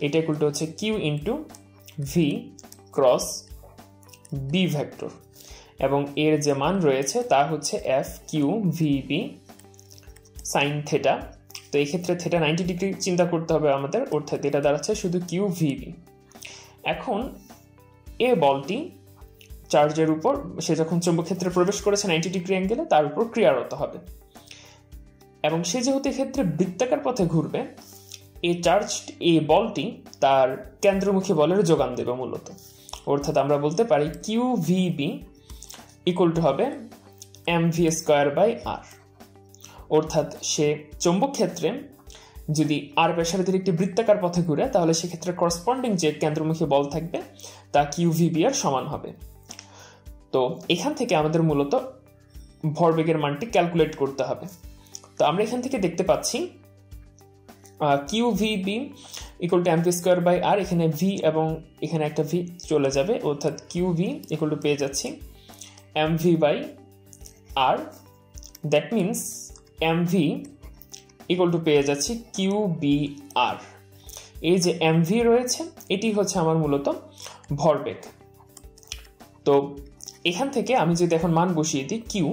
এটা ইকুয়াল টু হচ্ছে q into v cross B vector, এবং এর যে মান রয়েছে তা হচ্ছে F q V B sine theta. তো এই ক্ষেত্রে থেটা 90 ডিগ্রি চিন্তা করতে হবে আমাদের, অর্থাৎ এটা দাঁড়াচ্ছে শুধু কিউ ভি বি। এখন এ বলটি চার্জের উপর সে যখন চৌম্বক ক্ষেত্রে প্রবেশ করেছে 90 ডিগ্রি অ্যাঙ্গেলে তার উপর ক্রিয়ারত হবে, এবং সে যেহেতু এক্ষেত্রে বৃত্তাকার পথে ঘুরবে এই চার্জ এই বলটি তার কেন্দ্রমুখী বলের যোগান দেবে মূলত, অর্থাৎ আমরা বলতে পারি q V B equal to হবে m V square by r. অর্থাৎ সে চৌম্বক ক্ষেত্রে যদি আর ব্যাসার্ধের একটি বৃত্তাকার পথে ঘুরে তাহলে সেক্ষেত্রে করসপন্ডিং যে কেন্দ্রমুখী বল থাকবে তা কিউ ভি বি এর সমান হবে। তো এখান থেকে আমাদের মূলত ভরবেগের মানটি ক্যালকুলেট করতে হবে। তো আমরা এখান থেকে দেখতে পাচ্ছি Q V B equal to M V square by R, এখানে ভি এবং এখানে একটা ভি চলে যাবে, অর্থাৎ কিউ ভি ইকুয়াল টু পেয়ে যাচ্ছি m v by r. That means m v equal to পেয়ে যাচ্ছি কিউ বি আর। এই যে এম ভি রয়েছে এটি হচ্ছে আমার মূলত ভরবেগ। তো এখান থেকে আমি যদি এখন মান বসিয়ে দিই, কিউ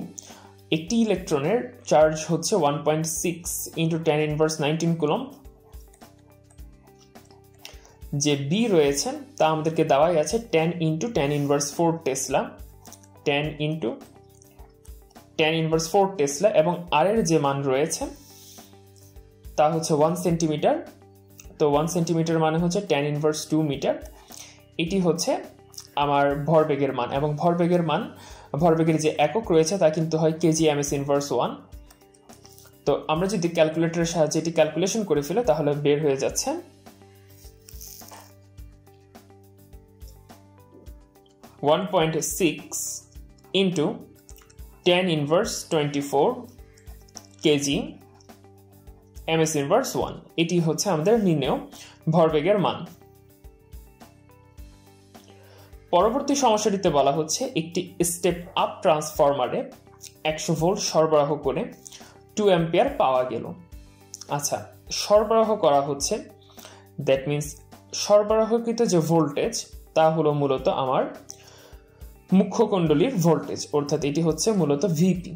একটি ইলেকট্রনের চার্জ হচ্ছে 1.6 ইন্টু tan ইনভার্স 19 কুলম, যে বি রয়েছে তা আমাদেরকে দেওয়াই আছে 10 into tan inverse 4 Tesla, 10 into tan inverse 4 Tesla, এবং আর এর যে মান রয়েছে তা হচ্ছে 1 সেন্টিমিটার। তো 1 সেন্টিমিটার মানে হচ্ছে tan ইনভার্স 2 মিটার। এটি হচ্ছে আমার ভরবেগের মান, এবং ভরবেগের মান ভরবেগের যে একক রয়েছে তা কিন্তু হয় কেজি এম এস ইনভার্স 1। তো আমরা যদি ক্যালকুলেটরের সাহায্যে এটি ক্যালকুলেশন করে ফেলে তাহলে বের হয়ে যাচ্ছে 1.6 into 10 inverse 24 kg ms inverse 1 এটি হচ্ছে আমাদের নির্ণেয় ভরবেগের মান। পরবর্তী সমস্যাটিতে বলা হচ্ছে একটি স্টেপ আপ ট্রান্সফরমারে 100 ভোল্ট সরবরাহ করে 2 অ্যাম্পিয়ার পাওয়া গেল। আচ্ছা, সরবরাহ করা হচ্ছে, দ্যাট মিন্স সরবরাহকৃত যে ভোল্টেজ তা হলো মূলত আমার মুখ্য কুণ্ডলীর ভোল্টেজ, অর্থাৎ এটি হচ্ছে মূলত ভিপি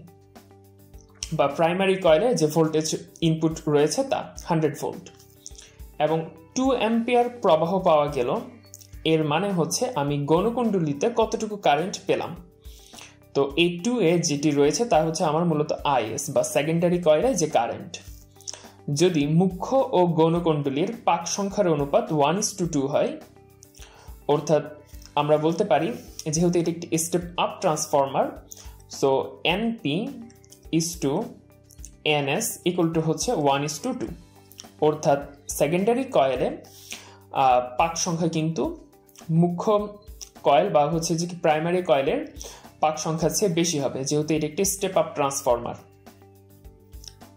বা প্রাইমারি কয়েলে যে ভোল্টেজ ইনপুট রয়েছে তা 100 ভোল্ট এবং 2 অ্যাম্পিয়ার প্রবাহ পাওয়া গেল। এর মানে হচ্ছে আমি গৌণকুণ্ডলীতে কতটুকু কারেন্ট পেলাম। তো এই 2 এ যেটি রয়েছে তা হচ্ছে আমার মূলত আইএস বা সেকেন্ডারি কয়েলে যে কারেন্ট। যদি মুখ্য ও গৌণকুণ্ডলীর পাক সংখ্যার অনুপাত 1:2 হয়, অর্থাৎ আমরা বলতে পারি যেহেতু এটি একটি step up transformer, so Np is to Ns equal to হচ্ছে 1:2, অর্থাৎ সেকেন্ডারি কয়েলে পাক সংখ্যা কিন্তু মুখ্য কয়েল বা হচ্ছে যে প্রাইমারি কয়েলের পাক সংখ্যার চেয়ে বেশি হবে, যেহেতু এটি একটি স্টেপ আপ ট্রান্সফরমার।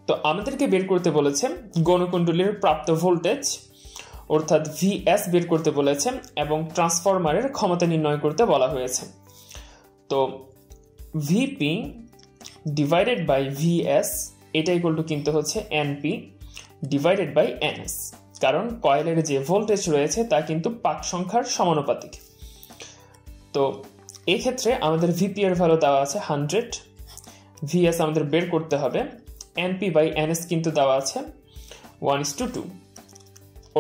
তো আমাদেরকে বের করতে বলেছে গৌণকুণ্ডলীর প্রাপ্ত ভোল্টেজ, অর্থাৎ ভিএস বের করতে বলেছে এবং ট্রান্সফরমারের ক্ষমতা নির্ণয় করতে বলা হয়েছে। তো ভিপি ডিভাইডেড বাই ভিএস এটা ইকুয়াল টু কিন্তু হচ্ছে এনপি ডিভাইডেড বাই এনএস, কারণ কয়েলের যে ভোল্টেজ রয়েছে তা কিন্তু পাক সংখ্যার সমানুপাতিক। তো এই ক্ষেত্রে আমাদের ভিপি এর ভ্যালু দেওয়া আছে 100, ভিএস আমাদের বের করতে হবে, এনপি বাই এনএস কিন্তু দেওয়া আছে 1:2,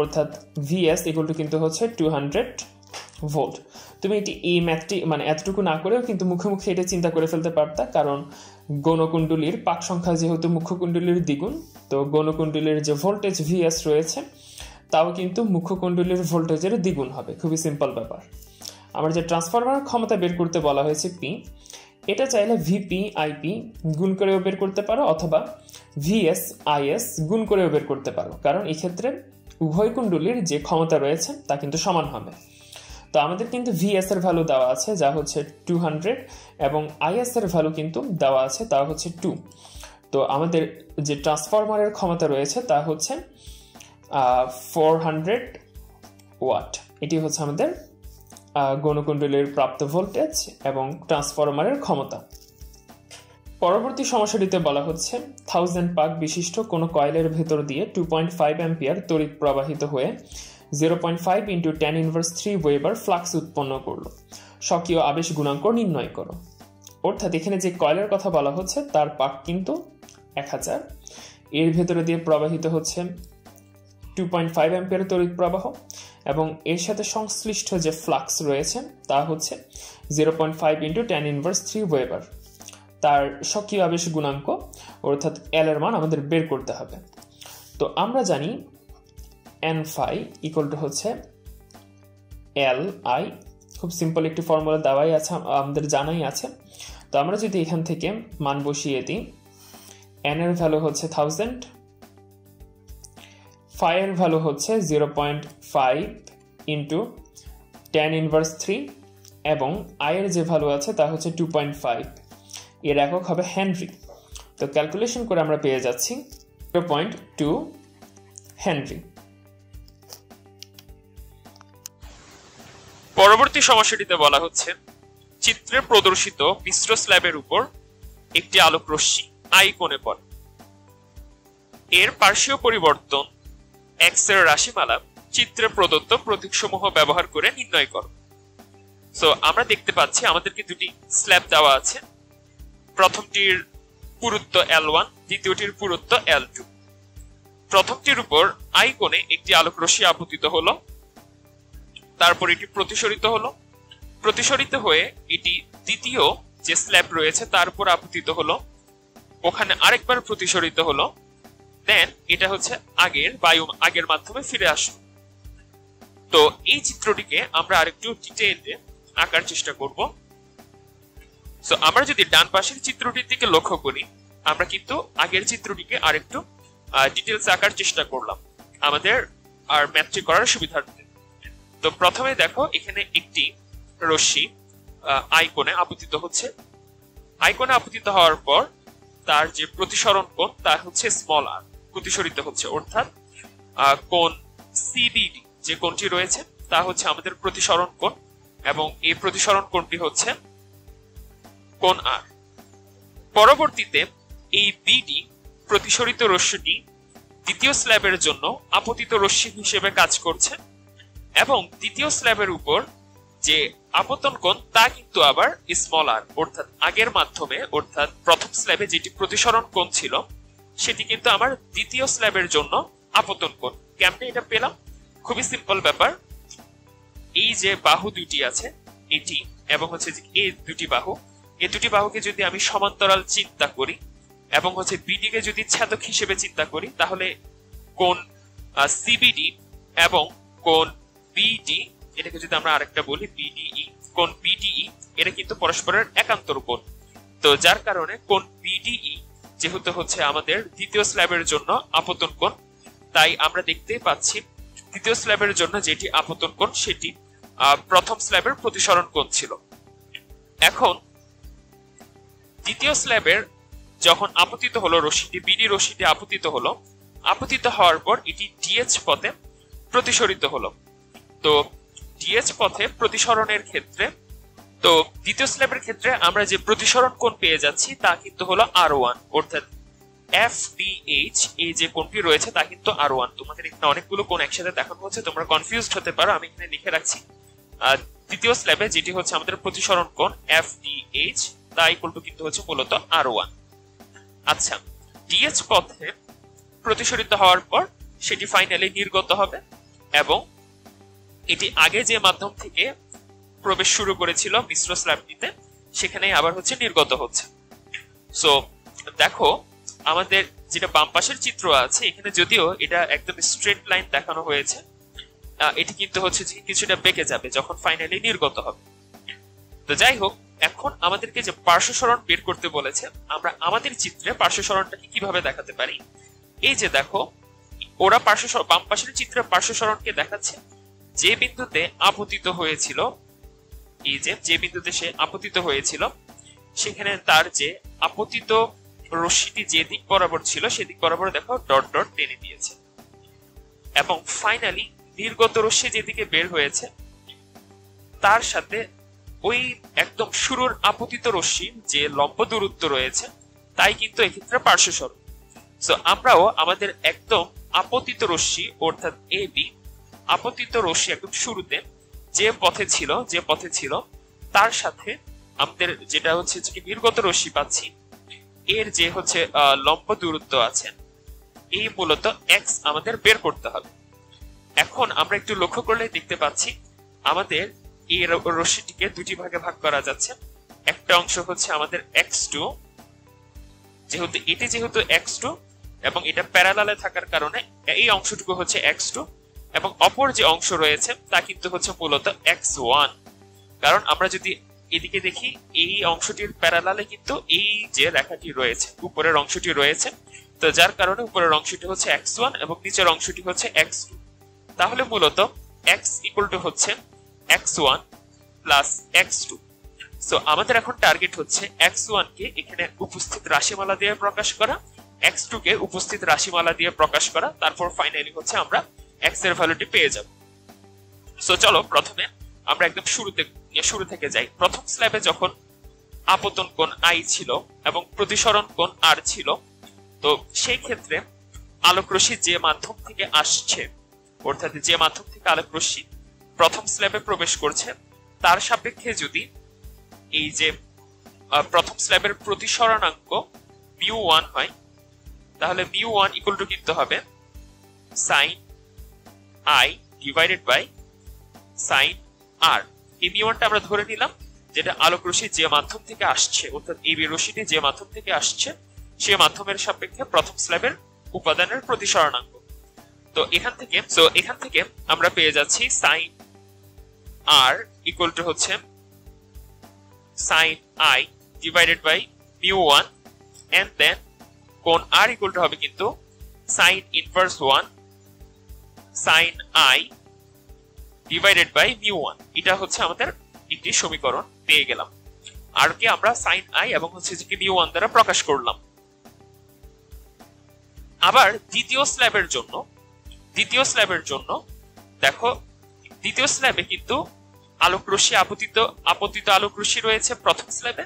অর্থাৎ ভিএস ইকুয়াল টু কিন্তু হচ্ছে 200 ভোল্ট। তুমি এটি এই ম্যাথটি মানে এতটুকু না করেও কিন্তু মুখে মুখে এটা চিন্তা করে ফেলতে পারতা, কারণ গৌণকুণ্ডলীর পাক সংখ্যা যেহেতু মুখ্য কুণ্ডলীর দ্বিগুণ, তো গৌণকুণ্ডলীর যে ভোল্টেজ ভিএস রয়েছে তাও কিন্তু মুখ্য কুণ্ডলীর ভোল্টেজের দ্বিগুণ হবে। খুবই সিম্পল ব্যাপার। আমার যে ট্রান্সফরমার ক্ষমতা বের করতে বলা হয়েছে পি, এটা চাইলে ভিপি আইপি গুণ করেও বের করতে পারো অথবা ভিএস আইএস গুণ করেও বের করতে পারো, কারণ এই ক্ষেত্রে উভয় কুণ্ডলীর যে ক্ষমতা রয়েছে তা কিন্তু সমান হবে। তো আমাদের কিন্তু ভিএস এর ভ্যালু দেওয়া আছে যা হচ্ছে 200 এবং আইএস এর ভ্যালু কিন্তু দেওয়া আছে তা হচ্ছে 2। তো আমাদের যে ট্রান্সফরমারের ক্ষমতা রয়েছে তা হচ্ছে 400 ওয়াট। এটি হচ্ছে আমাদের গৌণকুণ্ডলীর প্রাপ্ত ভোল্টেজ এবং ট্রান্সফরমারের ক্ষমতা। পরবর্তী সমস্যাটিতে বলা হচ্ছে 1000 পাক বিশিষ্ট কোনো কয়েলের ভেতর দিয়ে 2.5 অ্যাম্পিয়ার তড়িৎ প্রবাহিত হয়ে 0.5 × 10⁻³ ওয়েবার ফ্লাক্স উৎপন্ন করলো। স্বকীয় আবেশ গুণাঙ্ক নির্ণয় করো। অর্থাৎ এখানে যে কয়েলের কথা বলা হচ্ছে তার পাক কিন্তু 1000, এর ভেতরে দিয়ে প্রবাহিত হচ্ছে 2.5 অ্যাম্পিয়ার তড়িৎ প্রবাহ এবং এর সাথে সংশ্লিষ্ট যে ফ্লাক্স রয়েছে তা হচ্ছে 0.5 × 10⁻³ ওয়েবার। তার স্বকীয় আবেশ গুণাঙ্ক অর্থাৎ এল এর মান আমাদের বের করতে হবে। তো আমরা জানি এন ফাই ইকুয়াল টু হচ্ছে এল আই, খুব সিম্পল একটি ফর্মুলা দেওয়াই আছে, আমাদের জানাই আছে। তো আমরা যদি এখান থেকে মান বসিয়ে দিই, এন এর ভ্যালু হচ্ছে 1000, ফাই এর ভ্যালু হচ্ছে 0.5 × 10⁻³ এবং আই এর যে ভ্যালু আছে তা হচ্ছে 2.5, এর একক হবে হেনরি। তো ক্যালকুলেশন করে আমরা পেয়ে যাচ্ছি 0.2 হেনরি। পরবর্তী সমস্যাটিতে বলা হচ্ছে চিত্রে প্রদর্শিত মিশ্র স্ল্যাবের উপর একটি আলোক রশ্মি আই কোণে পড়ে, এর পার্শ্বীয় পরিবর্তন এক্স এর রাশিমালা চিত্রে প্রদত্ত প্রতীকসমূহ ব্যবহার করে নির্ণয় করো। সো আমরা দেখতে পাচ্ছি আমাদেরকে দুটি স্ল্যাব দেওয়া আছে, প্রথমটির পুরুত্ব L1, দ্বিতীয়টির পুরুত্ব L2। প্রথমটির উপর আই কোণে একটি আলোক রশ্মি আপতিত হলো, তারপর এটি প্রতিসরিত হলো, প্রতিসরিত হয়ে এটি দ্বিতীয় যে স্ল্যাব রয়েছে তার উপর আপতিত হলো, ওখানে আরেকবার প্রতিসরিত হলো, দেন এটা হচ্ছে আগের মাধ্যমে ফিরে আসলো। তো এই চিত্রটিকে আমরা আরেকটু ডিটেইলে আঁকার চেষ্টা করব। সো আমরা যদি ডান পাশের চিত্রটির দিকে লক্ষ্য করি, আমরা কিন্তু আগের চিত্রটিকে আরেকটু ডিটেলস আঁকার চেষ্টা করলাম আমাদের আর ম্যাথটি করার সুবিধার্থে। তো প্রথমে দেখো এখানে একটি রশ্মি আইকনে আপতিত হচ্ছে। আইকনে আপতিত হওয়ার পর তার যে প্রতিসরণ কোণ তা হচ্ছে স্মল আর প্রতিসরিত হচ্ছে, অর্থাৎ কোণ সিবিডি যে কোণটি রয়েছে তা হচ্ছে আমাদের প্রতিসরণ কোণ, এবং এই প্রতিসরণ কোণটি হচ্ছে কোণ আর। পরবর্তীতে এই বিডি প্রতিসরিত রশ্মিটি দ্বিতীয় স্ল্যাবের জন্য আপতিত রশ্মি হিসেবে কাজ করছে, এবং দ্বিতীয় স্ল্যাবের উপর যে আপতন কোণ তা কিন্তু আবার স্মল আর, অর্থাৎ আগের মাধ্যমে অর্থাৎ প্রথম স্ল্যাবে যেটি প্রতিসরণ কোণ ছিল সেটি কিন্তু আমার দ্বিতীয় স্ল্যাবের জন্য আপতন কোণ। কেমনে এটা পেলাম? খুবই সিম্পল ব্যাপার। এই যে বাহু দুটি আছে এটি এবং হচ্ছে এই দুটি বাহু, এই দুটি বাহুকে যদি আমি সমান্তরাল চিন্তা করি এবং হচ্ছে বিডি কে যদি ছেদক হিসেবে চিন্তা করি, তাহলে কোণ সিবিডি এবং কোণ বিডি, এটাকে যদি আমরা আরেকটা বলি বিডিই, কোণ বিডিই এটা কিন্তু পরস্পরের একান্তর কোণ। তো যার কারণে কোণ বিডিই যেহেতু হচ্ছে আমাদের দ্বিতীয় স্ল্যাবের জন্য আপতন কোণ, তাই আমরা দেখতে পাচ্ছি দ্বিতীয় স্ল্যাবের জন্য যেটি আপতন কোণ সেটি প্রথম স্ল্যাবের প্রতিসরণ কোণ ছিল। এখন দ্বিতীয় স্ল্যাবের যখন আপতিত হলো রশ্মিটি, বিডি রশ্মিটি আপতিত হলো, আপতিত হওয়ার পর এটি ডিএইচ পথে প্রতিসরিত হলো। তো ডিএইচ পথে প্রতিসরণের ক্ষেত্রে, তো দ্বিতীয় স্ল্যাবের ক্ষেত্রে আমরা যে প্রতিসরণ কোণ পেয়ে যাচ্ছি তা কিন্তু হলো R1, অর্থাৎ FDH এই যে কোণটি রয়েছে তা কিন্তু R1। তোমাদের এখানে অনেকগুলো কোণ একসাথে দেখানো হচ্ছে, তোমরা কনফিউজড হতে পারো, আমি এখানে লিখে রাখছি দ্বিতীয় স্ল্যাবে যেটি হচ্ছে আমাদের প্রতিসরণ কোণ FDH তা ইকুয়াল টু কিন্তু হচ্ছে মূলত R1। আচ্ছা, ডিএইচ পথে প্রতিসরিত হওয়ার পর সেটি ফাইনালি নির্গত হবে, এবং এটি আগে যে মাধ্যম থেকে প্রবেশ শুরু করেছিল মিশ্র স্ল্যাবটিতে সেখানে আবার হচ্ছে নির্গত হচ্ছে। সো দেখো আমাদের যেটা বাম পাশের চিত্র আছে এখানে যদিও এটা একদম স্ট্রেট লাইন দেখানো হয়েছে, এটি কিন্তু হচ্ছে যে কিছুটা বেঁকে যাবে যখন ফাইনালি নির্গত হবে। তো যাই হোক, এখন আমাদেরকে যে পার্শ্ব সরণ বের করতে বলেছে, আমরা আমাদের চিত্রে পার্শ্ব সরণটাকে কিভাবে দেখাতে পারি? এই যে দেখো ওরা বাম পাশের চিত্রে পার্শ্ব সরণকে দেখাচ্ছে যে বিন্দুতে আপতিত হয়েছিল, এই যে বিন্দুতে সে আপতিত হয়েছিল সেখানে তার যে আপতিত রশ্মিটি যে দিক বরাবর ছিল সেদিক বরাবর দেখো ডট ডট টেনে দিয়েছে, এবং ফাইনালি নির্গত রশ্মি যেদিকে বের হয়েছে তার সাথে ওই একদম শুরুর আপতিত রশ্মির যে লম্ব দূরত্ব রয়েছে তাই কিন্তু এক্ষেত্রে পার্শ্ব সরণ। সো আমরাও আমাদের একদম আপতিত রশ্মি অর্থাৎ এবি, আপতিত রশ্মি একদম শুরুতে যে পথে ছিল তার সাথে আমাদের যেটা হচ্ছে যে নির্গত রশ্মি পাচ্ছি এর যে হচ্ছে লম্ব দূরত্ব আছে এই মূলত এক্স আমাদের বের করতে হবে। এখন আমরা একটু লক্ষ্য করলে দেখতে পাচ্ছি আমাদের এই রশ্মিটিকে দুটি ভাগে ভাগ করা যাচ্ছে। একটা অংশ হচ্ছে আমাদের x2, যেহেতু x2 এবং এটা প্যারালালে থাকার কারণে এই অংশটুকু হচ্ছে x2, এবং অপর যে অংশ রয়েছে তা কিন্তু হচ্ছে মূলত x1। কারণ আমরা যদি এদিকে দেখি এই অংশটির প্যারালালে কিন্তু এই যে রেখাটি রয়েছে উপরের অংশটি রয়েছে, তো যার কারণে উপরের অংশটি হচ্ছে x1 এবং নিচের অংশটি হচ্ছে x2। তাহলে মূলত x ইকুয়াল টু হচ্ছে x1 প্লাস x2। সো আমাদের এখন টার্গেট হচ্ছে x1 কে এখানে উপস্থিত রাশিমালা দিয়ে প্রকাশ করা, x2 কে উপস্থিত রাশিমালা দিয়ে প্রকাশ করা, তারপর ফাইনালি হচ্ছে আমরা x এর ভ্যালুটি পেয়ে যাব। সো চলো প্রথমে আমরা একদম শুরু থেকে যাই। প্রথম স্ল্যাবে যখন আপতন কোণ I ছিল এবং প্রতিসরণ কোণ R ছিল, তো সেই ক্ষেত্রে আলোক রশ্মি যে মাধ্যম থেকে আসছে, অর্থাৎ যে মাধ্যম থেকে আলোক রশ্মি প্রথম স্ল্যাবে প্রবেশ করছে তার সাপেক্ষে যদি এই যে প্রথম স্ল্যাবের প্রতিসরণাঙ্ক μ1 হয়, তাহলে μ1 ইকুয়াল টু কিন্তু হবে sin I divided by sin R। এই μ1টা আমরা ধরে নিলাম, যেটা আলোক রশ্মি যে মাধ্যম থেকে আসছে, অর্থাৎ এই রশ্মিটি যে মাধ্যম থেকে আসছে সে মাধ্যমের সাপেক্ষে প্রথম স্ল্যাবের উপাদানের প্রতিসরণাঙ্ক। তো এখান থেকে আমরা পেয়ে যাচ্ছি sin R ইকুয়াল টু হচ্ছে sin I divided by μ1 and then কোণ আর ইকুয়াল টু হবে কিন্তু sine inverse 1 sine I divided by mu 1। এটা হচ্ছে আমাদের একটি সমীকরণ পেয়ে গেলাম, আর কি আমরা সাইন আই এবং হচ্ছে যে মিউ 1 দ্বারা প্রকাশ করলাম। আবার দ্বিতীয় স্ল্যাবের জন্য দেখো, দ্বিতীয় স্ল্যাবে কিন্তু আলোক রশ্মি আপতিত আলোক রশ্মি রয়েছে প্রথম স্ল্যাবে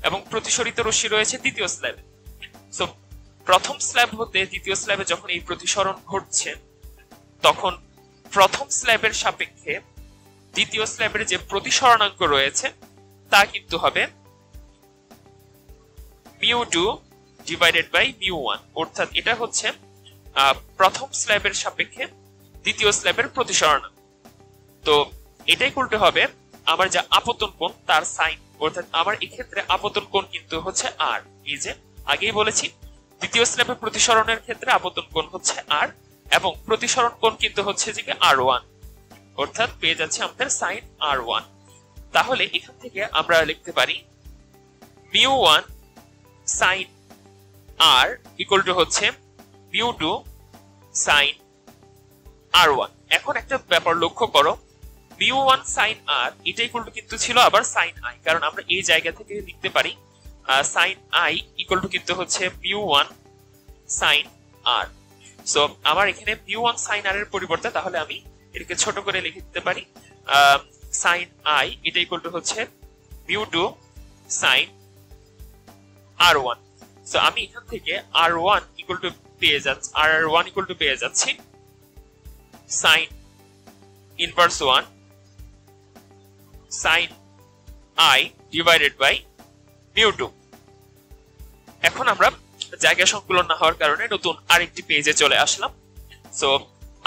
এবং প্রতিসরিত রশ্মি রয়েছে দ্বিতীয় স্ল্যাবে। সো প্রথম স্ল্যাব হতে দ্বিতীয় স্ল্যাবে যখন এই প্রতিসরণ ঘটছে, তখন প্রথম স্ল্যাবের সাপেক্ষে দ্বিতীয় স্ল্যাবের যে প্রতিসরণাঙ্ক রয়েছে তা কিন্তু হবে μ2 ডিভাইডেড বাই μ1, অর্থাৎ এটা হচ্ছে প্রথম স্ল্যাবের সাপেক্ষে দ্বিতীয় স্ল্যাবের প্রতিসরণাঙ্ক। তো এটাই উল্টো হবে আমার যা আপতন কোণ তার সাইন, অর্থাৎ আমার এই ক্ষেত্রে আপতন কোণ কিন্তু হচ্ছে আর। এই যে আগেই বলেছি, দ্বিতীয় স্ল্যাবের প্রতিসরণের ক্ষেত্রে আপতন কোণ হচ্ছে আর এবং প্রতিসরণ কোণ কিন্তু হচ্ছে যে r1, অর্থাৎ পেয়ে যাচ্ছে আমাদের সাইন r1। তাহলে এখান থেকে আমরা লিখতে পারি μ1 সাইন আর ইকুয়াল টু হচ্ছে μ2 সাইন r1। এখন একটা ব্যাপার লক্ষ্য করো, μ1 সাইন আর এটা ইকুয়াল টু কিন্তু ছিল আবার সাইন আই, কারণ আমরা এই জায়গা থেকে লিখতে পারি সাইন আই ইকুয়াল টু কিন্তু হচ্ছে μ1 সাইন আর। সো আমার এখানে μ1 সাইন আর এর পরিবর্তে তাহলে আমি এটাকে ছোট করে লিখে দিতে পারি সাইন আই এটা ইকুয়াল টু হচ্ছে μ2 সাইন r1। সো আমি এখান থেকে r1 ইকুয়াল টু পেয়ে যাচ্ছি sine inverse 1 sine I divided by μ2। এখন আমরা জায়গা সংকুলন না হওয়ার কারণে নতুন আরেকটি পেজে চলে আসলাম। সো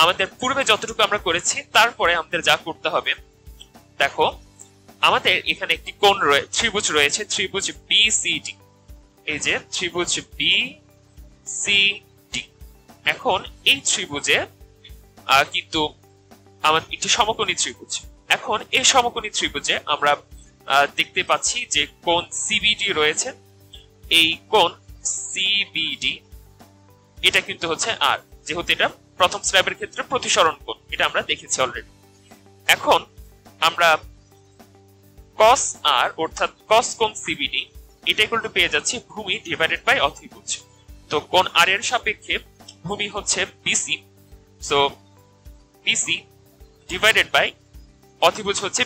আমাদের পূর্বে যতটুকু আমরা করেছি তারপরে আমাদের যা করতে হবে, দেখো আমাদের এখানে একটি ত্রিভুজ রয়েছে, ত্রিভুজ বিসিডি। এই যে ত্রিভুজ বিসিডি, এখন এই ত্রিভুজে কিন্তু আমাদের একটি সমকোণী ত্রিভুজ। এখন এই সমকোণী ত্রিভুজে আমরা দেখতে পাচ্ছি যে কোণ সিবিডি রয়েছে। এই কোণ সিবিডি এটা কিন্তু হচ্ছে আর, যেহেতু এটা প্রথম স্ল্যাবের ক্ষেত্রে প্রতিসরণ কোণ, এটা আমরা দেখেছি অলরেডি। এখন আমরা cos r অর্থাৎ cos কোণ সিবিডি এটা ইকুয়াল টু পেয়ে যাচ্ছি ভূমি ডিভাইডেড বাই অতিভুজ। তো কোণ r এর সাপেক্ষে ভূমি হচ্ছে BC, so BC divided by অতিভুজ হচ্ছে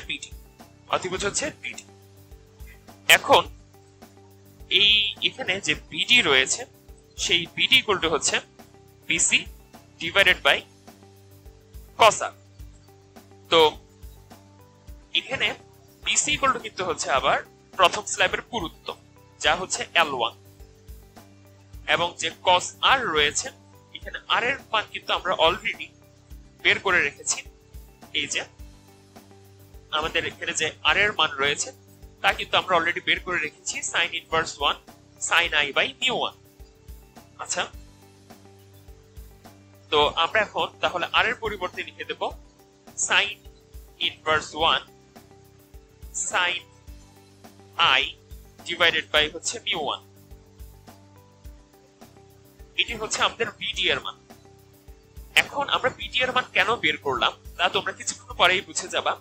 বিডি, এখন এই এখানে যে বিডি রয়েছে সেই বিডি ইকুয়াল টু হচ্ছে BC divided by cos r। তো এখানে বিসি ইকুয়াল টু কিন্তু হচ্ছে আবার প্রথম স্ল্যাবের পুরুত্ব যা হচ্ছে L1, এবং যে cos r রয়েছে এখানে r এর মান কিন্তু আমরা অলরেডি বের করে রেখেছি। এই যে আমাদের এখানে যে r এর মান রয়েছে তা কিন্তু আমরা অলরেডি বের করে রেখেছি sin inverse 1 sin i by μ1। আচ্ছা, তো আমরা এখন তাহলে r এর পরিবর্তে লিখে দেব sin inverse 1 sin i divided by হচ্ছে μ1। এটি হচ্ছে আমাদের বিডি এর মান। এখন আমরা বিডি এর মান কেন বের করলাম তা তোমরা কিছুক্ষণ পরেই বুঝে যাবা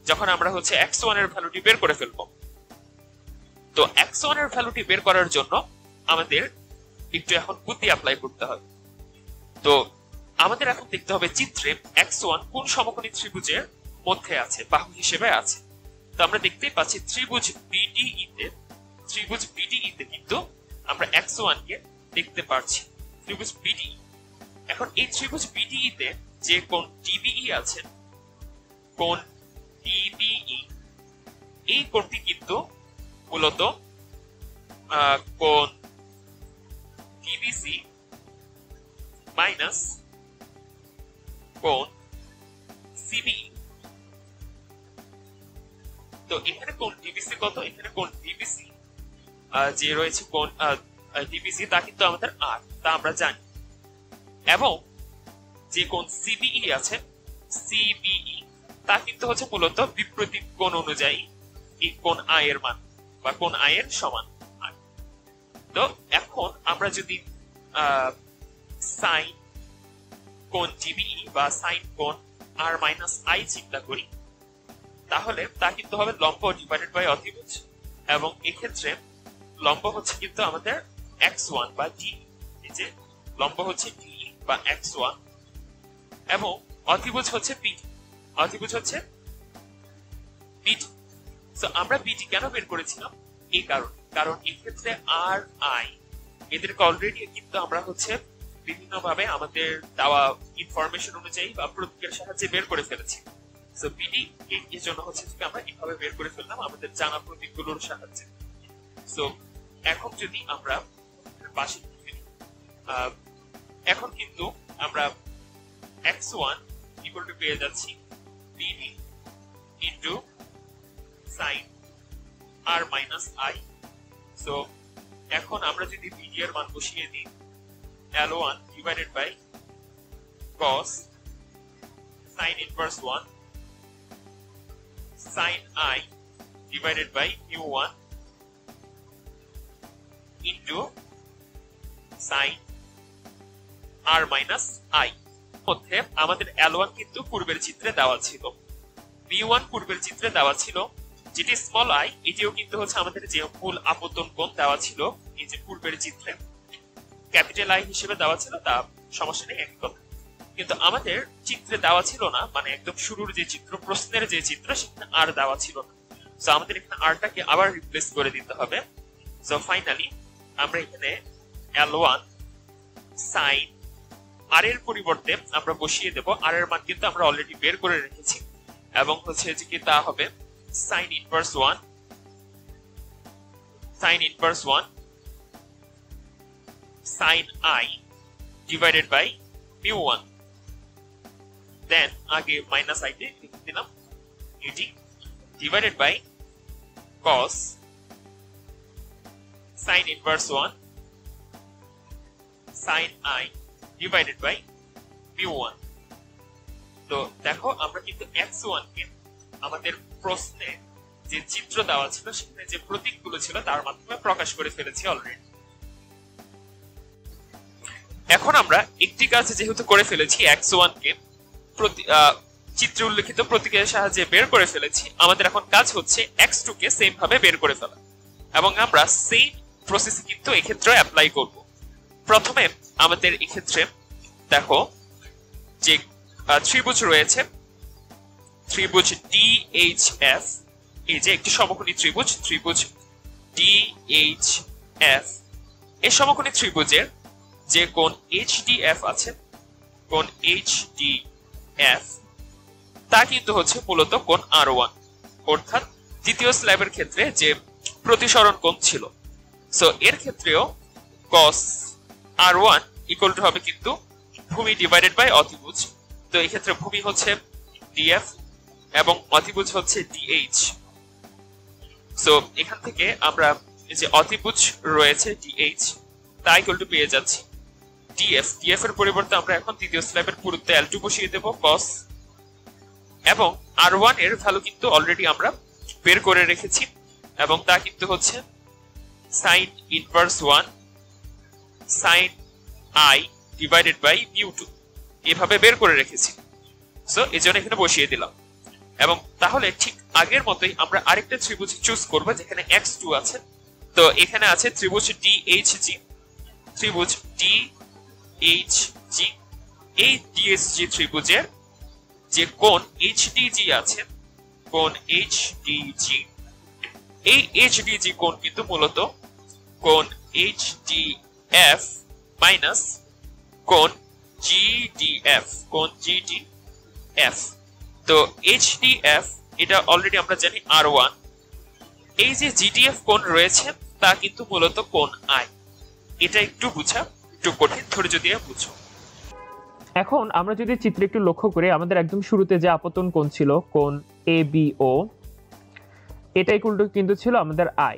যখন আমরা হচ্ছে x1 এর ভ্যালুটি বের করে ফেলব। তো x1 এর ভ্যালুটি বের করার জন্য আমাদের একটু এখন বুদ্ধি অ্যাপ্লাই করতে হবে। তো আমাদের এখন দেখতে হবে চিত্রে x1 কোন সমকোণী ত্রিভুজের মধ্যে আছে, বাহু হিসেবে আছে। তো আমরা দেখতেই পাচ্ছি ত্রিভুজ বিডিই তে কিন্তু আমরা x1 কে দেখতে পাচ্ছি, ত্রিভুজ বিডিই। এখন এই ত্রিভুজ বিডিই তে যে কোণ ডিবিই আছে, কোণ ডিবিই, এই কোণটি কিন্তু মূলত কোণ ডিবিসি মাইনাস কোণ সিবিই। তো এখানে কোণ ডিবিসি কত, এখানে কোণ ডিবিসি যে রয়েছে কোণ ডিবিসি তা কিন্তু আমাদের আর, তা আমরা জানি। এবং যে কোণ সিবিই আছে, সিবিই তা কিন্তু হচ্ছে মূলত বিপরীত কোণ অনুযায়ী এই কোণ আই এর মান বা কোণ আই এর সমান। তো এখন আমরা যদি সাইন কোণ ডিবিই বা সাইন কোণ আর মাইনাস আই চিন্তা করি, তাহলে তা কিন্তু হবে লম্ব ডিভাইডেড বাই অতিভুজ, এবং এক্ষেত্রে লম্ব হচ্ছে কিন্তু আমাদের x1 বা d, এই যে লম্ব হচ্ছে d বা x1 এবং অতিভুজ হচ্ছে bd, অতিভুজ হচ্ছে bd। সো আমরা bd কেন বের করেছিলাম? এই কারণ এক্ষেত্রে আর আই এদেরকে অলরেডি কিন্তু আমরা হচ্ছে বিভিন্ন ভাবে আমাদের দেওয়া ইনফরমেশন অনুযায়ী বা প্রতীকের সাহায্যে বের করে ফেলেছি। সো বিডি এর জন্য হচ্ছে যে আমরা এইভাবে বের করে ফেললাম আমাদের জানা প্রতীকগুলোর সাহায্যে। সো এখন যদি আমরা পাশে এখন কিন্তু আমরা x1 ইকুয়াল টু পেয়ে যাচ্ছি BD into sine r minus i. So এখন আমরা যদি বিডি এর মান বসিয়ে দিই L1 divided by cos sin inverse 1 sin I divided by mu1 into sin R minus I। মধ্যে আমাদের L1 কিন্তু পূর্বের চিত্রে দেওয়া ছিল, mu1 পূর্বের চিত্রে দেওয়া ছিল, যেটি স্মল i এটিও কিন্তু হচ্ছে আমাদের যে মূল আপতন কোণ দেওয়া ছিল এই যে পূর্বের চিত্রে ক্যাপিটাল আই হিসেবে দেওয়া ছিল, তা সমস্যা নেই, একই কথা। কিন্তু আমাদের চিত্রে দেওয়া ছিল না, মানে একদম শুরুর যে চিত্র, প্রশ্নের যে চিত্র, সেখানে আর দেওয়া ছিল না। সো আমাদের এখানে আরটাকে আবার রিপ্লেস করে দিতে হবে। সো ফাইনালি আমরা এখানে L1 সাইন আর এর পরিবর্তে আমরা বসিয়ে দেব আর এর মান কিন্তু আমরা অলরেডি বের করে রেখেছি, এবং হচ্ছে যে কি তা হবে sign inverse 1 sin I divided by mu1, then আগে মাইনাস i তে লিখে দিলাম এটি divided by cos sin inverse 1 sin I divided by mu1। তো দেখো আমরা কিন্তু x1 কে আমাদের প্রশ্নে যে চিত্র দেওয়া ছিল সেখানে যে প্রতীকগুলো ছিল তার মাধ্যমে প্রকাশ করে ফেলেছি অলরেডি। এখন আমরা একটি কাজ যেহেতু করে ফেলেছি, x1 কে চিত্রে উল্লেখিত প্রতীকের সাহায্যে বের করে ফেলেছি, আমাদের এখন কাজ হচ্ছে x2 কে সেম ভাবে বের করে ফেলা, এবং আমরা সেম প্রসেস কিন্তু এই ক্ষেত্রে অ্যাপ্লাই করব। প্রথমে আমাদের এই ক্ষেত্রে দেখো যে ত্রিভুজ রয়েছে, ত্রিভুজ DHF, এই যে একটি সমকোণী ত্রিভুজ, ত্রিভুজ DHF, এই সমকোণী ত্রিভুজের যে কোণ HDF আছে, কোণ HDF তা কিন্তু হচ্ছে মূলত কোণ R1, অর্থাৎ দ্বিতীয় স্ল্যাবের ক্ষেত্রে যে প্রতিসরণ কোণ ছিল। সো এর ক্ষেত্রেও cos R1 ইকুয়াল টু হবে কিন্তু ভূমি ডিভাইডেড বাই অতিভুজ। তো এই ক্ষেত্রে ভূমি হচ্ছে DF এবং অতিভুজ হচ্ছে DH। সো এখান থেকে আমরা যে অতিভুজ রয়েছে DH তা ইকুয়াল টু পেয়ে যাচ্ছি DF এর পরিবর্তে আমরা এখন তৃতীয় স্ল্যাবের পুরুত্বে L2 বসিয়ে দেব cos, এবং R1 এর ভ্যালু কিন্তু অলরেডি আমরা বের করে রেখেছি, এবং তা কিন্তু হচ্ছে sin inverse 1 sin I divided by mu2, এভাবে বের করে রেখেছি। সো এজন্য এখানে বসিয়ে দিলাম, এবং তাহলে ঠিক আগের মতোই আমরা আরেকটা ত্রিভুজ চুজ করব যেখানে x2 আছে। তো এখানে আছে ত্রিভুজ DHG, ত্রিভুজ DHG, এই DHG ত্রিভুজের যে কোণ HDG আছে, কোণ HDG, এই HDG কোণ কিন্তু মূলত কোণ HDF মাইনাস কোণ GDF, কোণ GDF। তো HDF এটা অলরেডি আমরা জানি R1, এই যে GDF কোণ রয়েছে তা কিন্তু মূলত কোণ I। এটা একটু বুঝা একটু কঠিন, ধৈর্য দিয়ে বুঝো। এখন আমরা যদি চিত্রে একটু লক্ষ্য করি, আমাদের একদম শুরুতে যে আপতন কোণ ছিল কোণ ABO, এটা ইকুয়াল টু কিন্তু ছিল আমাদের I।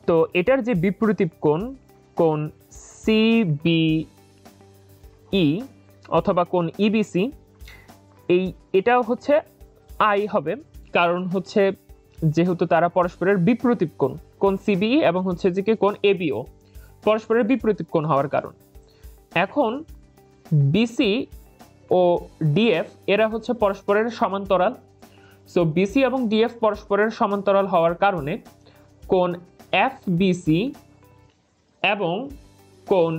তো এটার যে বিপরীত কোণ কোণ CBE অথবা কোণ EBC, এটাও হচ্ছে I হবে, কারণ হচ্ছে যেহেতু তারা পরস্পরের বিপরীত কোণ, কোণ CBE এবং হচ্ছে যে কোণ ABO। পরস্পরের বিপরীত কোণ হওয়ার কারণ। এখন বিসি ও ডিএফ এরা হচ্ছে পরস্পরের সমান্তরাল। সো বিসি এবং ডিএফ পরস্পরের সমান্তরাল হওয়ার কারণে কোণ এফবিসি এবং কোণ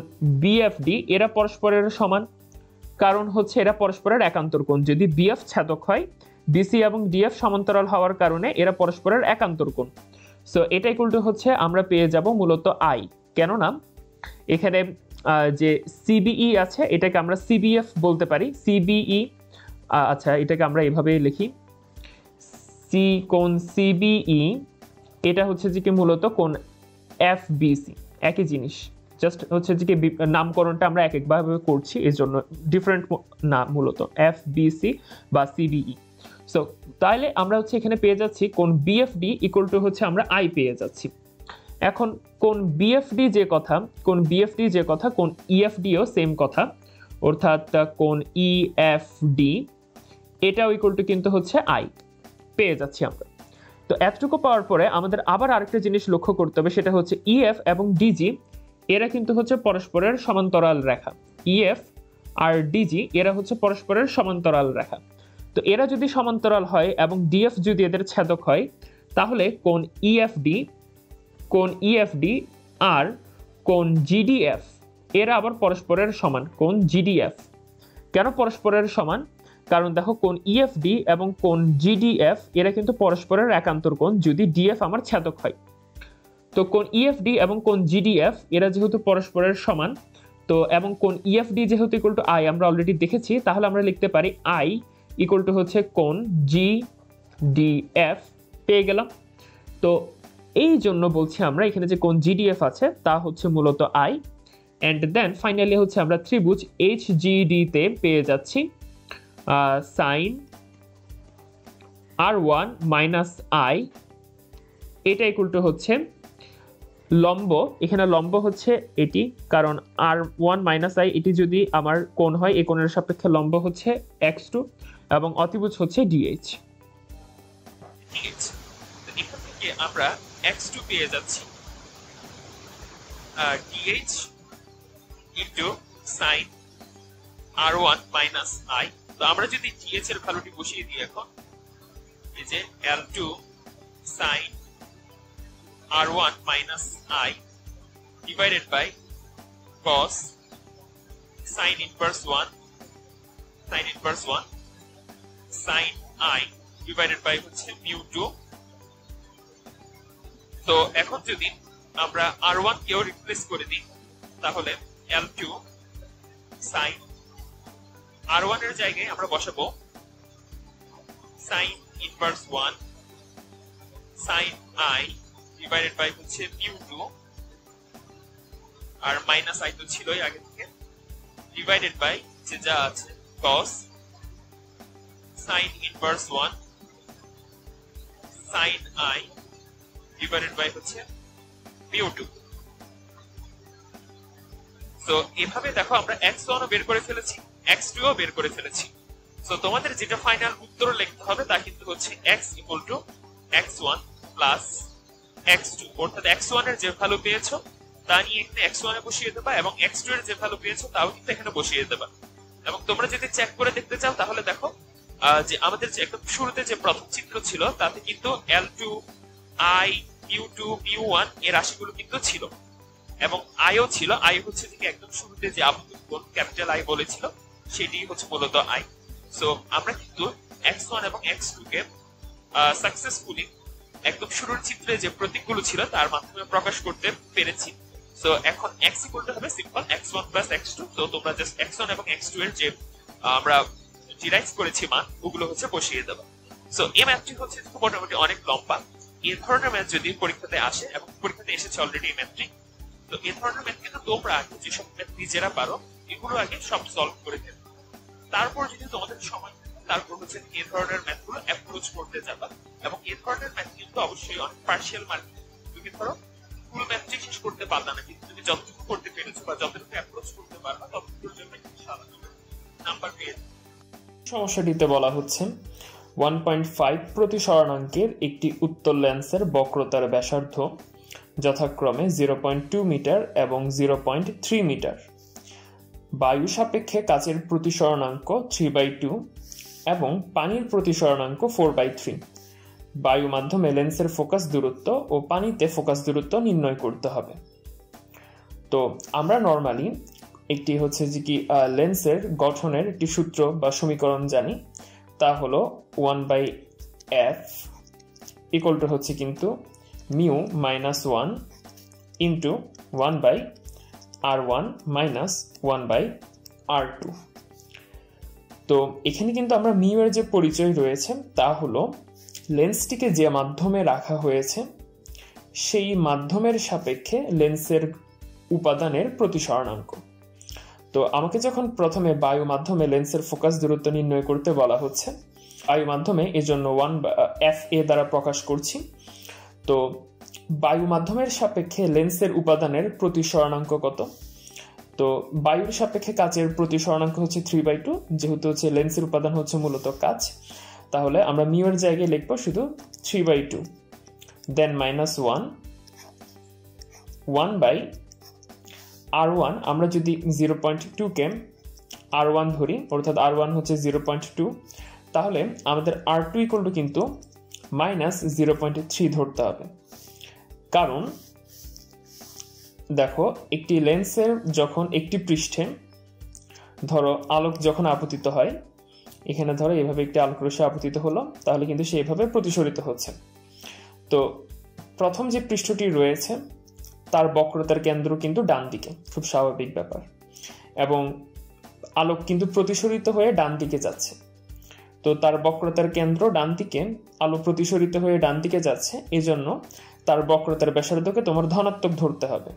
বিএফডি এরা পরস্পরের সমান। কারণ হচ্ছে এরা পরস্পরের একান্তর কোণ। যদি বিএফ ছেদক হয়, বিসি এবং ডিএফ সমান্তরাল হওয়ার কারণে এরা পরস্পরের একান্তর কোণ। সো এটা ইকুয়াল টু হচ্ছে আমরা পেয়ে যাব মূলত আই। কেননা এখানে যে সিবিই আছে এটাকে আমরা সিবিএফ বলতে পারি। সিবিই, আচ্ছা এটাকে আমরা এভাবে লিখি, কোণ সিবিই এটা হচ্ছে যে কি মূলত কোণ এফবিসি, একই জিনিস, জাস্ট হচ্ছে যে কি নামকরণটা আমরা এক একভাবে করছি, এর জন্য ডিফারেন্ট না, মূলত এফবিসি বা সিবিই। সো তাহলে আমরা হচ্ছে এখানে পেয়ে যাচ্ছি কোণ বিএফডি ইকুয়াল টু হচ্ছে আমরা আই পেয়ে যাচ্ছি। এখন কোণ বিএফডি যে কথা, কোণ ইএফডিও সেম কথা, অর্থাৎ কোণ ইএফডি এটাও ইকুয়াল টু কিন্তু হচ্ছে আই পেয়ে যাচ্ছি আমরা। তো এতটুকু পাওয়ার পরে আমাদের আবার আরেকটা জিনিস লক্ষ্য করতে হবে, সেটা হচ্ছে ইএফ এবং ডিজি এরা কিন্তু হচ্ছে পরস্পরের সমান্তরাল রেখা। ইএফ আর ডিজি এরা হচ্ছে পরস্পরের সমান্তরাল রেখা। তো এরা যদি সমান্তরাল হয় এবং ডিএফ যদি এদের ছেদক হয়, তাহলে কোণ ইএফডি আর কোণ জিডিএফ এরা আবার পরস্পরের সমান। কোণ জিডিএফ কেন পরস্পরের সমান? কারণ দেখো কোণ ইএফডি এবং কোণ জিডিএফ এরা কিন্তু পরস্পরের একান্তর কোণ যদি ডিএফ আমার ছেদক হয়। তো কোণ ইএফডি এবং কোণ জিডিএফ এরা যেহেতু পরস্পরের সমান, তো এবং কোণ ইএফডি যেহেতু ইকুয়াল টু আই আমরা অলরেডি দেখেছি, তাহলে আমরা লিখতে পারি আই ইকুয়াল টু হচ্ছে কোণ জিডিএফ পেয়ে গেলাম। তো এই জন্য বলছি আমরা এখানে যে কোণ জিডিএফ আছে তা হচ্ছে মূলত আই। অ্যান্ড দেন ফাইনালি হচ্ছে আমরা ত্রিভুজ এইচজিডি তে পেয়ে যাচ্ছি সাইন R1 মাইনাস আই, এটা ইকুয়াল টু হচ্ছে লম্ব, এখানে লম্ব হচ্ছে এটি, কারণ R1 মাইনাস আই এটি যদি আমার কোণ হয়, এই কোণের সাপেক্ষে লম্ব হচ্ছে x2 এবং অতিভুজ হচ্ছে DH। ঠিক আছে, তো এখান থেকে আমরা x2 পেয়ে যাচ্ছি DH into sin R1 minus I. তো আমরা যদি DH এর ভ্যালুটি বসিয়ে দিই এখন, এই যে L2 sin R1 minus I divided by cos sin inverse 1 sin I divided by হচ্ছে mu 2। তো এখন যদি আমরা R1 কেও রিপ্লেস করে দিই, তাহলে L2 sin R1 এর জায়গায় আমরা বসাবো sin inverse 1 sin I divided by হচ্ছে mu 2 আর মাইনাস আই তো ছিলই আগে থেকে, ডিভাইডেড বাই যে যা আছে cos sin inverse 1 sin I divided by হচ্ছে mu 2। সো এভাবে দেখো আমরা x1 ও বের করে ফেলেছি, x2 ও বের করে ফেলেছি। সো তোমাদের যেটা ফাইনাল উত্তর লিখতে হবে তা কিন্তু হচ্ছে x equal to x1 plus x2, অর্থাৎ x1 এর যে ভ্যালু পেয়েছো তা নিয়ে এখানে x1 এ বসিয়ে দেবা এবং x2 এর যে ভ্যালু পেয়েছো তাও কিন্তু এখানে বসিয়ে দেবা। এবং তোমরা যদি চেক করে দেখতে চাও তাহলে দেখো যে আমাদের যে একদম শুরুতে যে প্রথম চিত্র ছিল তাতে কিন্তু L2 I mu2 mu1 এর রাশিগুলো কিন্তু ছিল এবং I ও ছিল। I হচ্ছে যে একদম শুরুতে যে আবদ্ধ কোণ ক্যাপিটাল I বলেছিল সেটি হচ্ছে মূলত I। সো আমরা কিন্তু x1 এবং x2 কে সাকসেসফুলি একদম শুরুর চিত্রে যে প্রতীকগুলো ছিল তার মাধ্যমে প্রকাশ করতে পেরেছি। সো এখন x ইকুয়াল টু হবে সিম্পল x1 প্লাস x2। তো তোমরা জাস্ট x1 এবং x2 এর যে আমরা ডিরাইভ করেছি মান ওগুলো হচ্ছে বসিয়ে দেবা। সো এই ম্যাথটি হচ্ছে মোটামুটি অনেক লম্বা। এই ধরনের ম্যাথ যদি পরীক্ষাতে আসে, এবং পরীক্ষাতে এসেছে অলরেডি এই ম্যাথটি, তো এই ধরনের ম্যাথ কিন্তু তোমরা আগে যেসব ম্যাথ নিজেরা পারো এগুলো আগে সব সলভ করে দেবে। তারপর যদি তোমাদের সময় তারপর হচ্ছে এই ধরনের ম্যাথগুলো অ্যাপ্রোচ করতে যাবা। এবং এই ধরনের ম্যাথ কিন্তু অবশ্যই অনেক পার্শিয়াল মার্কিং। তুমি ধরো ফুল ম্যাথটি শেষ করতে পারলা না, কিন্তু তুমি যতটুকু করতে পেরেছো বা যতটুকু অ্যাপ্রোচ করতে পারবা ততটুকুর জন্য ইনশাআল্লাহ নাম্বার পেয়ে যাবে। সমস্যাটিতে বলা হচ্ছে 1.5 প্রতি সরণাঙ্কের একটি উত্তল লেন্সের বক্রতার ব্যাসার্ধ যথাক্রমে 0.2 মিটার এবং 0.3 মিটার। বায়ু সাপেক্ষে কাচের প্রতিসরণাঙ্ক 3/2 এবং পানির প্রতিসরণাঙ্ক 4/3। বায়ু মাধ্যমে লেন্সের ফোকাস দূরত্ব ও পানিতে ফোকাস দূরত্ব নির্ণয় করতে হবে। তো আমরা নর্মালি একটি হচ্ছে যে কি লেন্সের গঠনের একটি সূত্র বা সমীকরণ জানি, তা হলো 1/f ইকুয়াল টু হচ্ছে কিন্তু mu minus 1 into 1/r1 minus 1/r2। তো এখানে কিন্তু আমরা মিউ এর যে পরিচয় রয়েছে তা হলো লেন্সটিকে যে মাধ্যমে রাখা হয়েছে সেই মাধ্যমের সাপেক্ষে লেন্সের উপাদানের প্রতিসরণাঙ্ক। তো আমাকে যখন প্রথমে বায়ু মাধ্যমে লেন্সের ফোকাস দূরত্ব নির্ণয় করতে বলা হচ্ছে, বায়ু মাধ্যমে এজন্য 1/fa দ্বারা প্রকাশ করছি। তো বায়ু মাধ্যমের সাপেক্ষে লেন্সের উপাদানের প্রতিসরণাঙ্ক কত? তো বায়ুর সাপেক্ষে কাচের প্রতিসরণাঙ্ক হচ্ছে 3/2, যেহেতু হচ্ছে লেন্সের উপাদান হচ্ছে মূলত কাচ, তাহলে আমরা মিউ এর জায়গায় লিখবো শুধু 3/2, দেন মাইনাস 1/r1। আমরা যদি 0.2 কে r1 ধরি, অর্থাৎ r1 হচ্ছে 0.2, তাহলে আমাদের r2 ইকুয়াল টু কিন্তু মাইনাস 0.3 ধরতে হবে। কারণ দেখো, একটি লেন্সের যখন একটি পৃষ্ঠে ধরো আলোক যখন আপতিত হয়, এখানে ধরো এভাবে একটি আলোক রশ্মি আপতিত হলো, তাহলে কিন্তু সেইভাবে প্রতিসরিত হচ্ছে। তো প্রথম যে পৃষ্ঠটি রয়েছে তার বক্রতার কেন্দ্র কিন্তু ডান দিকে, খুব স্বাভাবিক ব্যাপার, এবং আলোক কিন্তু প্রতিসরিত হয়ে ডান দিকে যাচ্ছে। তো তার বক্রতার কেন্দ্র ডান দিকে, আলো প্রতিসরিত হয়ে ডান দিকে যাচ্ছে, এজন্য তার বক্রতার ব্যাসার্ধকে তোমার ধনাত্মক ধরতে হবে।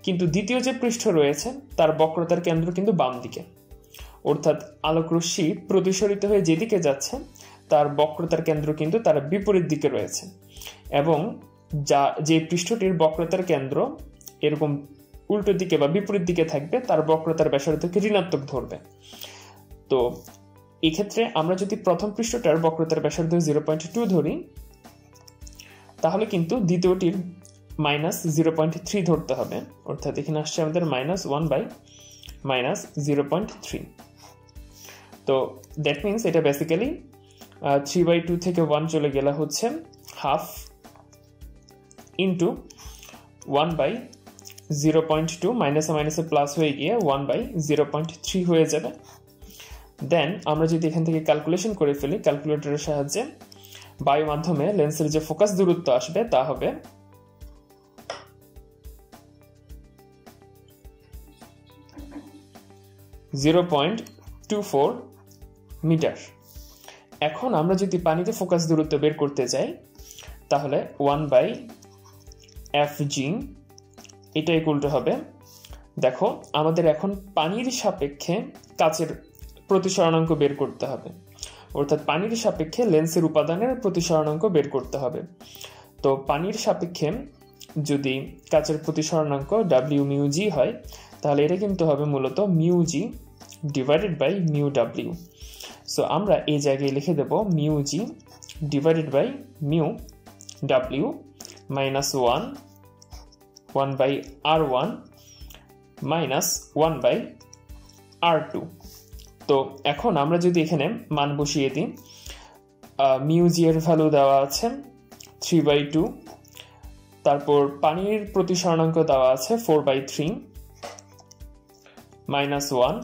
কিন্তু দ্বিতীয় যে পৃষ্ঠ রয়েছে তার বক্রতার কেন্দ্র কিন্তু বাম দিকে, অর্থাৎ আলোক রশ্মি প্রতিসরিত হয়ে যেদিকে যাচ্ছে তার বক্রতার কেন্দ্র কিন্তু তার বিপরীত দিকে রয়েছে, এবং যে পৃষ্ঠটির বক্রতার কেন্দ্র এরকম উল্টো দিকে বা বিপরীত দিকে থাকবে তার বক্রতার ব্যাসার্ধকে ঋণাত্মক ধরবে। তো এক্ষেত্রে আমরা যদি প্রথম পৃষ্ঠটার বক্রতার ব্যাসার্ধ 0.2 ধরি, তাহলে কিন্তু দ্বিতীয়টির মাইনাস 0.3 ধরতে হবে, অর্থাৎ এখানে আসছে আমাদের মাইনাস 1/-0.3। তো দ্যাট মিনস এটা বেসিক্যালি 3/2 থেকে 1 চলে গেলে হচ্ছে হাফ ইন্টু 1/0.2, মাইনাসে মাইনাসে প্লাস হয়ে গিয়ে 1/0.3 হয়ে যাবে। দেন আমরা যদি এখান থেকে ক্যালকুলেশন করে ফেলি ক্যালকুলেটরের সাহায্যে, বায়ু মাধ্যমে লেন্সের যে ফোকাস দূরত্ব আসবে তা হবে 0.24 মিটার। এখন আমরা যদি পানিতে ফোকাস দূরত্ব বের করতে যাই, তাহলে 1/fg এটা ইকুয়াল টু হবে, দেখো আমাদের এখন পানির সাপেক্ষে কাচের প্রতিসরণাঙ্ক বের করতে হবে, অর্থাৎ পানির সাপেক্ষে লেন্সের উপাদানের প্রতিসরণাঙ্ক বের করতে হবে। তো পানির সাপেক্ষে যদি কাচের প্রতিসরণাঙ্ক w মিউ জি হয়, তাহলে এটা কিন্তু হবে মূলত mu G divided by mu W. So আমরা এই জায়গায় লিখে দেব mu G divided by mu W minus 1/r1 minus 1/r2। তো এখন আমরা যদি এখানে মান বসিয়ে দিই, মিউ জি এর ভ্যালু দেওয়া আছে 3/2, তারপর পানির প্রতিসরণাঙ্ক দেওয়া আছে 4/3 মাইনাস 1,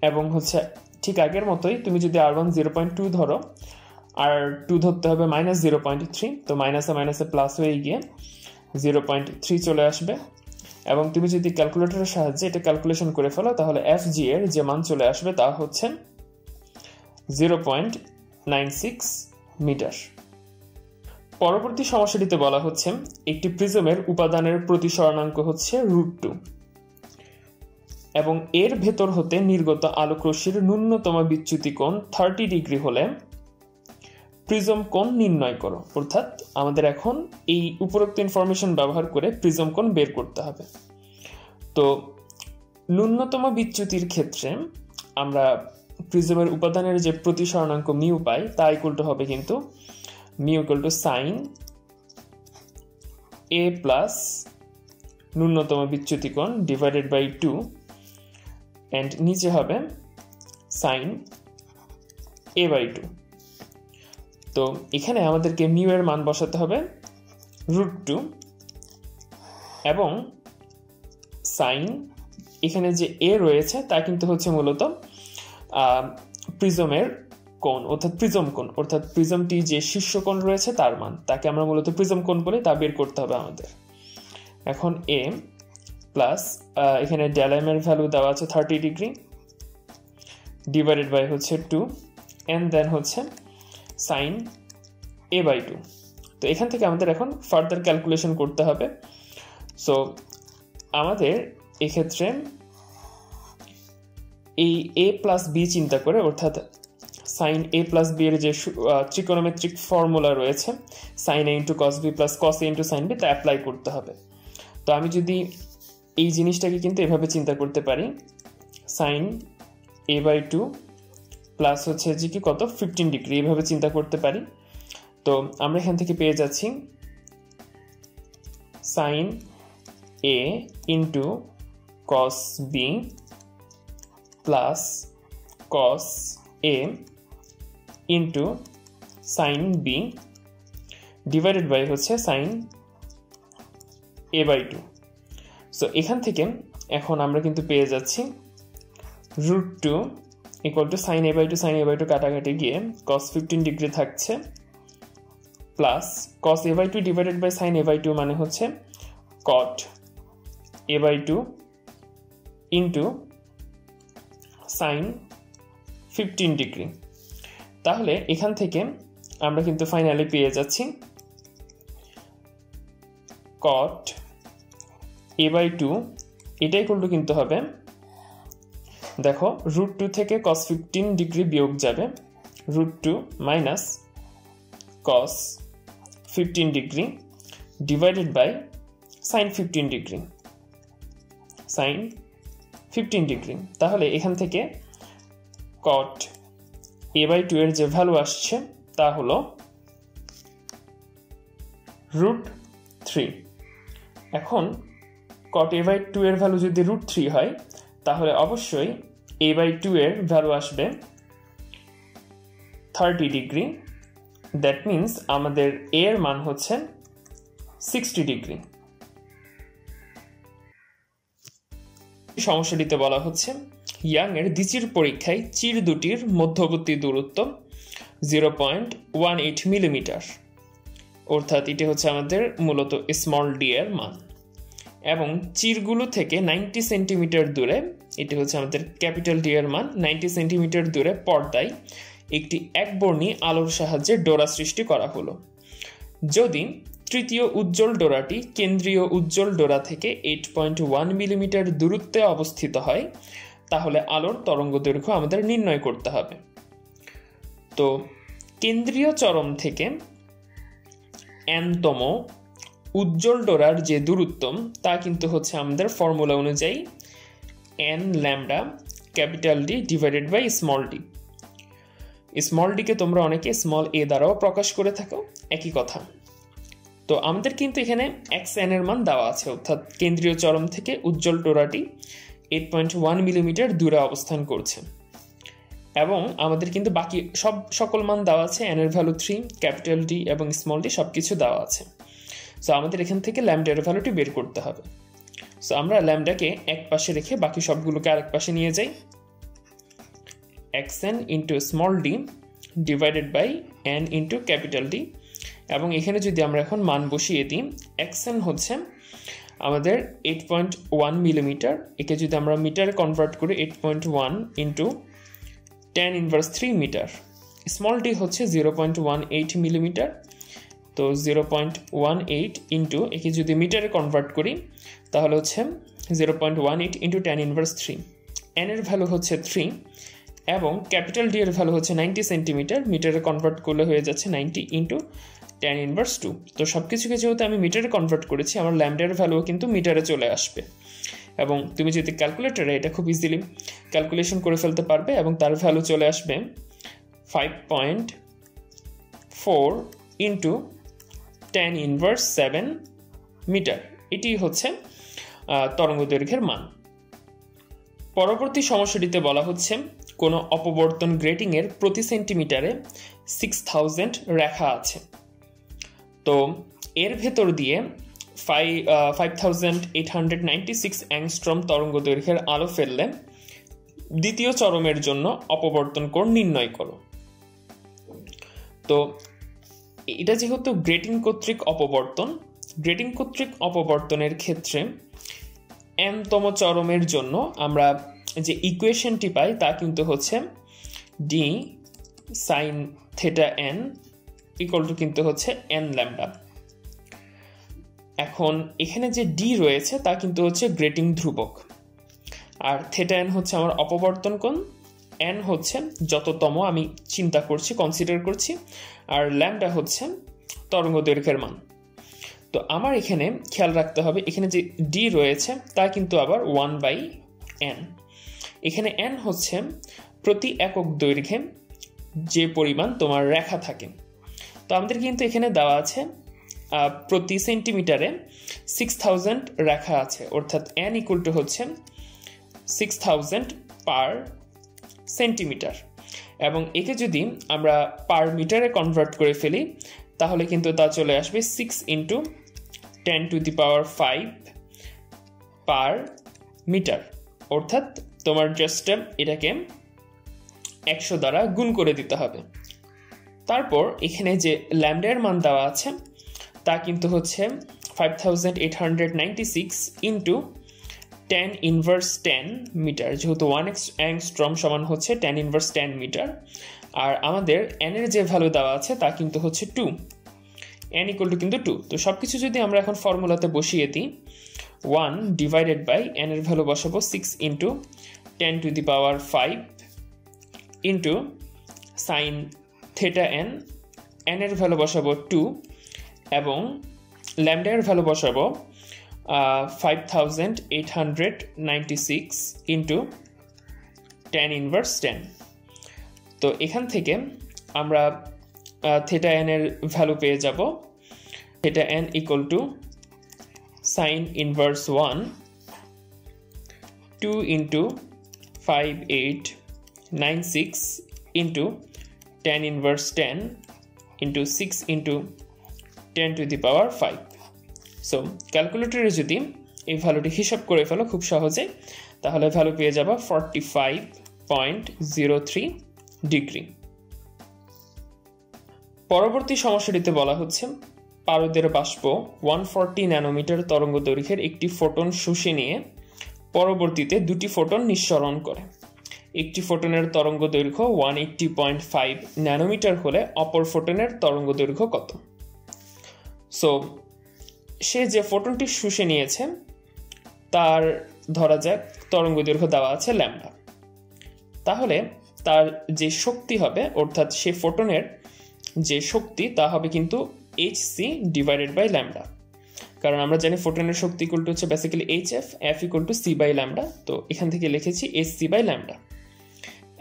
এবং হচ্ছে ঠিক আগের মতোই তুমি যদি r1 0.2 ধরো, r2 ধরতে হবে মাইনাস 0.3, তো মাইনাসে মাইনাসে প্লাস হয়ে গিয়ে 0.3 চলে আসবে। এবং তুমি যদি ক্যালকুলেটরের সাহায্যে এটা ক্যালকুলেশন করে ফেলো, তাহলে fg এর যে মান চলে আসবে তা হচ্ছে 0.96 মিটার। পরবর্তী সমস্যাটিতে বলা হচ্ছে একটি প্রিজমের উপাদানের প্রতিসরণাঙ্ক হচ্ছে √2 এবং এর ভেতর হতে নির্গত আলোক রশ্মির ন্যূনতম বিচ্যুতি কোণ 30 ডিগ্রি হলে প্রিজম কোণ নির্ণয় করো। অর্থাৎ আমাদের এখন এই উপরোক্ত ইনফরমেশন ব্যবহার করে প্রিজম কোণ বের করতে হবে। তো ন্যূনতম বিচ্যুতির ক্ষেত্রে আমরা প্রিজমের উপাদানের যে প্রতিসরণাঙ্ক মিউ পাই তা ইকুয়াল টু হবে কিন্তু mu equal to sine a plus ন্যূনতম বিচ্যুতি কোণ ডিভাইডেড বাই 2 এন্ড নিচে হবে sin a বাই 2। তো এখানে আমাদেরকে মিউ এর মান বসাতে হবে √2 এবং sin এখানে যে a রয়েছে তা কিন্তু হচ্ছে মূলত প্রিজমের কোণ অর্থাৎ প্রিজম কোণ অর্থাৎ প্রিজমটি যে শীর্ষ কোণ রয়েছে তার মান, তাকে আমরা মূলত প্রিজম কোণ বলি, তা বের করতে হবে আমাদের। এখন a প্লাস এখানে ডেল m এর ভ্যালু দেওয়া আছে 30 ডিগ্রি ডিভাইডেড বাই হচ্ছে 2 এন্ড দেন হচ্ছে sin a বাই 2। তো এখান থেকে আমাদের এখন ফার্দার ক্যালকুলেশন করতে হবে। সো আমাদের এক্ষেত্রে এই a প্লাস b চিন্তা করে অর্থাৎ sin a প্লাস b এর যে ট্রিকোনোমেট্রিক ফর্মুলা রয়েছে sin a into cos b plus cos a into sin b তা অ্যাপ্লাই করতে হবে। তো আমি যদি এই জিনিসটাকে কিন্তু এভাবে চিন্তা করতে পারি sin a বাই 2 প্লাস হচ্ছে যে কি কত 15 ডিগ্রি এভাবে চিন্তা করতে পারি। তো আমরা এখান থেকে পেয়ে যাচ্ছি sin a into cos b plus cos a into sin b divided by হচ্ছে sin a বাই 2। সো এখান থেকে এখন আমরা কিন্তু পেয়ে যাচ্ছি √2 equal to sin a by 2 কাটাকাটি গিয়ে cos 15 ডিগ্রি থাকছে plus cos a by 2 divided by sin a by 2 মানে হচ্ছে cot a by 2 into sin 15 degree. তাহলে এখান থেকে আমরা কিন্তু ফাইনালি পেয়ে যাচ্ছি cot a বাই 2 এটাই করলে কিন্তু হবে, দেখো √2 থেকে cos 15 ডিগ্রি বিয়োগ যাবে √2 minus cos 15 degree divided by sin 15 degree sin 15 degree. তাহলে এখান থেকে cot a বাই 2 এর যে ভ্যালু আসছে তা হলো √3। এখন cot a বাই 2 এর ভ্যালু যদি √3 হয় তাহলে অবশ্যই a বাই 2 এর ভ্যালু আসবে 30 ডিগ্রি। দ্যাট মিন্স আমাদের a এর মান হচ্ছে 60 ডিগ্রি। সমস্যাটিতে বলা হচ্ছে ইয়াং এর দ্বিচির পরীক্ষায় চির দুটির মধ্যবর্তী দূরত্ব 0.18 মিলিমিটার, অর্থাৎ এটা হচ্ছে আমাদের মূলত স্মল ডি এর মান, এবং চিরগুলো থেকে 90 সেন্টিমিটার দূরে এটা হচ্ছে আমাদের ক্যাপিটাল ডি এর মান 90 সেন্টিমিটার দূরে পর্দায় একটি একবর্ণী আলোর সাহায্যে ডোরা সৃষ্টি করা হলো। যদি তৃতীয় উজ্জ্বল ডোরাটি কেন্দ্রীয় উজ্জ্বল ডোরা থেকে 8.1 মিলিমিটার দূরত্বে অবস্থিত হয় তাহলে আলোর তরঙ্গদৈর্ঘ্য আমাদের নির্ণয় করতে হবে। তো কেন্দ্রীয় চরম থেকে n-তম উজ্জ্বল ডোরার যে দূরত্ব তা কিন্তু হচ্ছে আমাদের ফর্মুলা অনুযায়ী n lambda capital D divided by small D. Small ডিকে তোমরা অনেকে স্মল এ দ্বারাও প্রকাশ করে থাকো, একই কথা। তো আমাদের কিন্তু এখানে xn এর মান দেওয়া আছে, অর্থাৎ কেন্দ্রীয় চরম থেকে উজ্জ্বল ডোরাটি 8.1 মিলিমিটার দূরে অবস্থান করছে, এবং আমাদের কিন্তু বাকি সকল মান দেওয়া আছে, n এর ভ্যালু 3, ক্যাপিটাল ডি এবং স্মল ডি সবকিছু দেওয়া আছে। সো আমাদের এখান থেকে ল্যামডার ভ্যালুটি বের করতে হবে। সো আমরা ল্যামডাকে এক পাশে রেখে বাকি সবগুলোকে আরেক পাশে নিয়ে যাই। xn into small D divided by n into capital D, এবং এখানে যদি আমরা এখন মান বসিয়ে দিই xn হচ্ছে আমাদের 8.1 মিলিমিটার, একে যদি আমরা মিটারে কনভার্ট করি 8.1 ইন্টু 10⁻³ মিটার। স্মল ডি হচ্ছে 0.18 মিলিমিটার, তো 0.18 ইন্টু একে যদি মিটারে কনভার্ট করি তাহলে হচ্ছে 0.18 ইন্টু 10⁻³। n এর ভ্যালু হচ্ছে 3 এবং ক্যাপিটাল ডি এর ভ্যালু হচ্ছে 90 সেন্টিমিটার, মিটারে কনভার্ট করলে হয়ে যাচ্ছে 90 ইন্টু 10⁻²। তো সবকিছুকে যেহেতু আমি মিটারে কনভার্ট করেছি আমার ল্যামডার ভ্যালুও কিন্তু মিটারে চলে আসবে, এবং তুমি যদি ক্যালকুলেটরে এটা খুব ইজিলি ক্যালকুলেশন করে ফেলতে পারবে, এবং তার ভ্যালু চলে আসবে 5.4 ইন্টু 10⁻7 মিটার। এটি হচ্ছে তরঙ্গ দৈর্ঘ্যের মান। পরবর্তী সমস্যাটিতে বলা হচ্ছে কোনো অপবর্তন গ্রেটিং এর প্রতি সেন্টিমিটারে 6000 রেখা আছে। তো এর ভেতর দিয়ে 5896 অ্যাংস্ট্রম তরঙ্গ দৈর্ঘ্যের আলো ফেললে দ্বিতীয় চরমের জন্য অপবর্তন কোণ নির্ণয় করো। তো এটা যেহেতু গ্রেটিং কর্তৃক অপবর্তনের ক্ষেত্রে n-তম চরমের জন্য আমরা যে ইকুয়েশনটি পাই তা কিন্তু হচ্ছে d sin theta n equal to কিন্তু হচ্ছে n ল্যামডা। এখন এখানে যে d রয়েছে তা কিন্তু হচ্ছে গ্রেটিং ধ্রুবক, আর theta n হচ্ছে আমার অপবর্তন কোণ, n হচ্ছে যততম আমি চিন্তা করছি, কনসিডার করছি, আর ল্যামডা হচ্ছে তরঙ্গ দৈর্ঘ্যের মান। তো আমার এখানে খেয়াল রাখতে হবে এখানে যে d রয়েছে তা কিন্তু আবার 1/n। এখানে n হচ্ছে প্রতি একক দৈর্ঘ্যে যে পরিমাণ তোমার রেখা থাকে। তো আমাদের কিন্তু এখানে দেওয়া আছে প্রতি সেন্টিমিটারে 6000 রেখা আছে, অর্থাৎ n ইকুয়াল টু হচ্ছে 6000 পার সেন্টিমিটার, এবং একে যদি আমরা পার মিটারে কনভার্ট করে ফেলি তাহলে কিন্তু তা চলে আসবে 6 × 10⁵ পার মিটার, অর্থাৎ তোমার জাস্ট এটাকে 100 দ্বারা গুণ করে দিতে হবে। তারপর এখানে যে ল্যামডার মান দেওয়া আছে তা কিন্তু হচ্ছে 5896 × 10⁻10 মিটার, যেহেতু 1 অ্যাংস্ট্রম সমান হচ্ছে 10⁻10 মিটার, আর আমাদের n এর যে ভ্যালু দেওয়া আছে তা কিন্তু হচ্ছে 2, n ইকুয়াল টু কিন্তু 2। তো সবকিছু যদি আমরা এখন ফর্মুলাতে বসিয়ে দিই, 1/n এর ভ্যালু বসাবো 6 × 10⁵ into sine theta n, n এর ভ্যালু বসাবো 2, এবং ল্যামডা এর ভ্যালু বসাবো 5896 × 10⁻10। তো এখান থেকে আমরা থেটা n এর ভ্যালু পেয়ে যাব, theta n equal to sign inverse 1 2 × 5896 × 10⁻10 × 6 × 10⁵। So ক্যালকুলেটরে যদি এই ভ্যালুটি হিসাব করে ফেলো খুব সহজে, তাহলে ভ্যালু পেয়ে যাবা 45.03 ডিগ্রি। পরবর্তী সমস্যাটিতে বলা হচ্ছে পারদের বাষ্প 140 ন্যানোমিটার তরঙ্গ দৈর্ঘ্যের একটি ফোটন শুষে নিয়ে পরবর্তীতে দুটি ফোটন নিঃসরণ করে। একটি ফোটনের তরঙ্গ দৈর্ঘ্য 180.5 ন্যানোমিটার হলে অপর ফোটনের তরঙ্গ দৈর্ঘ্য কত? সো সে যে ফোটনটি শুষে নিয়েছে তার ধরা যাক তরঙ্গ দৈর্ঘ্য দেওয়া আছে ল্যামডা, তাহলে তার যে শক্তি হবে, অর্থাৎ সে ফোটনের যে শক্তি তা হবে কিন্তু hc / ল্যামডা, কারণ আমরা জানি ফোটনের শক্তি ইকুয়াল টু হচ্ছে basically hf, f equal to c/ল্যামডা। তো এখান থেকে লিখেছি hc/ল্যামডা।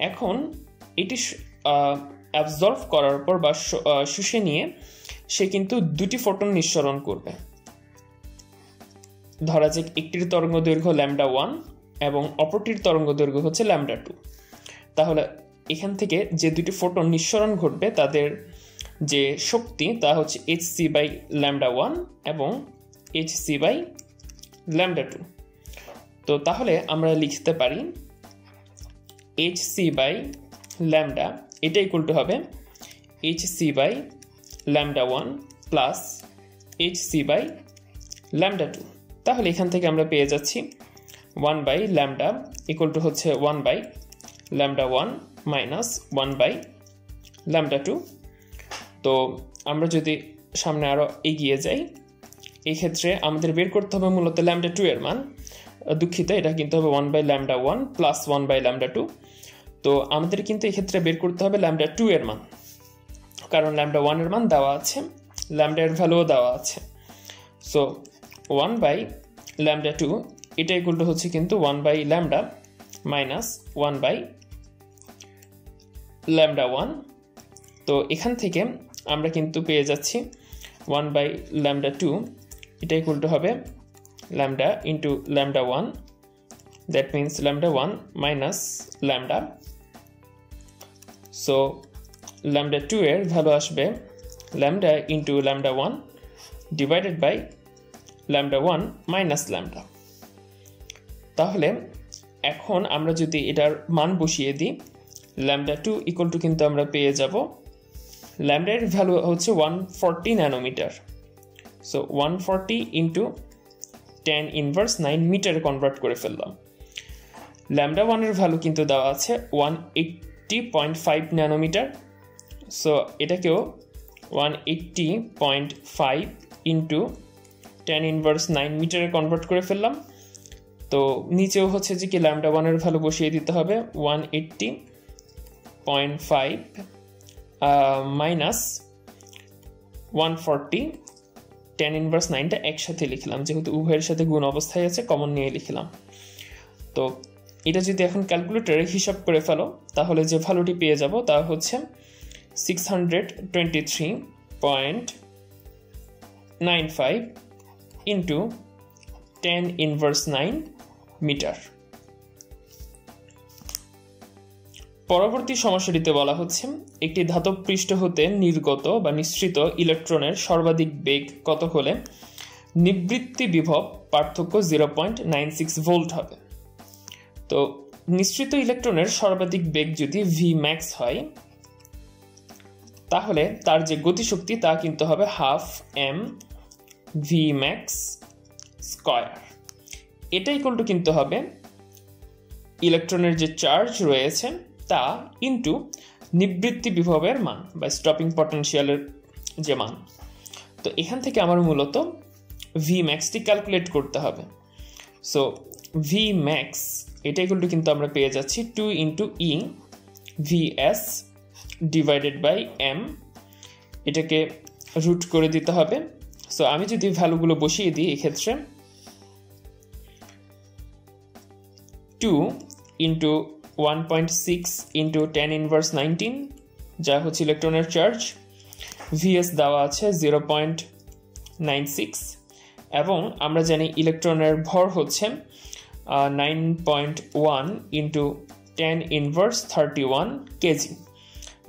এখন এটি অ্যাবজর্ব করার পর বা শুষে নিয়ে সে কিন্তু দুটি ফোটন নিঃসরণ করবে। ধরা যাক একটির তরঙ্গ দৈর্ঘ্য λ1 এবং অপরটির তরঙ্গ দৈর্ঘ্য হচ্ছে λ2। তাহলে এখান থেকে যে দুটি ফোটন নিঃসরণ ঘটবে তাদের যে শক্তি তা হচ্ছে hc/λ1 এবং hc/λ2। তো তাহলে আমরা লিখতে পারি hc/λ এটা ইকুয়াল টু হবে hc/λ1 প্লাস hc/λ2। তাহলে এখান থেকে আমরা পেয়ে যাচ্ছি 1/λ ইকুয়াল টু হচ্ছে 1/λ1 মাইনাস 1/λ2। তো আমরা যদি সামনে আরো এগিয়ে যাই, এই ক্ষেত্রে আমাদের বের করতে হবে মূলত λ2 এর মান। দুঃখিত, এটা কিন্তু হবে 1/λ1 প্লাস 1/λ2। তো আমাদের কিন্তু এই ক্ষেত্রে বের করতে হবে λ2 এর মান, কারণ λ1 এর মান দেওয়া আছে, λ এর ভ্যালুও দেওয়া আছে। সো 1/λ2 এটা ইকুয়াল টু হচ্ছে কিন্তু 1/λ মাইনাস 1/λ1। তো এখান থেকে আমরা কিন্তু পেয়ে যাচ্ছি 1/λ2 এটা ইকুয়াল টু হবে lambda into lambda 1, that means lambda 1 minus lambda. So lambda 2 এর ভ্যালু আসবে lambda into lambda 1 divided by lambda 1 minus lambda. তাহলে এখন আমরা যদি এটার মান বসিয়ে দিই lambda 2 equal to কিন্তু আমরা পেয়ে যাব lambda এর ভ্যালু হচ্ছে 140 ন্যানোমিটার। সো 140 into 10 inverse 9 মিটারে কনভার্ট করে ফেললাম। lambda 1 এর ভ্যালু কিন্তু দেওয়া আছে 180.5 ন্যানোমিটার। সো এটাকেও 180.5 into 10 inverse 9 মিটারে কনভার্ট করে ফেললাম। তো নিচেও হচ্ছে যে কি lambda 1 এর ভ্যালু বসিয়ে দিতে হবে 180.5 মাইনাস 140, 10 ইনভার্স 9টা একসাথে লিখলাম, যেহেতু উভয়ের সাথে গুণ অবস্থায় আছে কমন নিয়ে লিখলাম। তো এটা যদি এখন ক্যালকুলেটরে হিসাব করে ফেলো তাহলে যে ভ্যালুটি পেয়ে যাব তা হচ্ছে 623.95 ইন্টু 10 ইনভার্স 9 মিটার। পরবর্তী সমস্যাটিতে বলা হচ্ছে একটি ধাতব পৃষ্ঠ হতে নির্গত বা নিঃসৃত ইলেকট্রনের সর্বাধিক বেগ কত হলে নিবৃত্তি বিভব পার্থক্য 0.96 ভোল্ট হবে। তো নিঃসৃত ইলেকট্রনের সর্বাধিক বেগ যদি Vmax হয় তাহলে তার যে গতিশক্তি তা কিন্তু হবে 12m Vmax স্কয়ার। এটা ইকুয়াল টু কিন্তু হবে ইলেকট্রনের যে চার্জ রয়েছে তা ইনটু নিবৃত্তি বিভবের মান বা স্টপিং পটেনশিয়ালের যে মান। তো এখান থেকে আমার মূলত Vmax টি ক্যালকুলেট করতে হবে। সো Vmax এটা ইকুয়াল টু কিন্তু আমরা পেয়ে যাচ্ছি 2 into E Vs divided by m, এটাকে রুট করে দিতে হবে। সো আমি যদি ভ্যালুগুলো বসিয়ে দিই এক্ষেত্রে 2 ইন্টু 1.6 ইন্টু 10 ইনভার্স 19 যা হচ্ছে ইলেকট্রনের চার্জ, Vs দেওয়া আছে 0.96 এবং আমরা জানি ইলেকট্রনের ভর হচ্ছে 9.1 ইন্টু 10 ইনভার্স 31 কেজি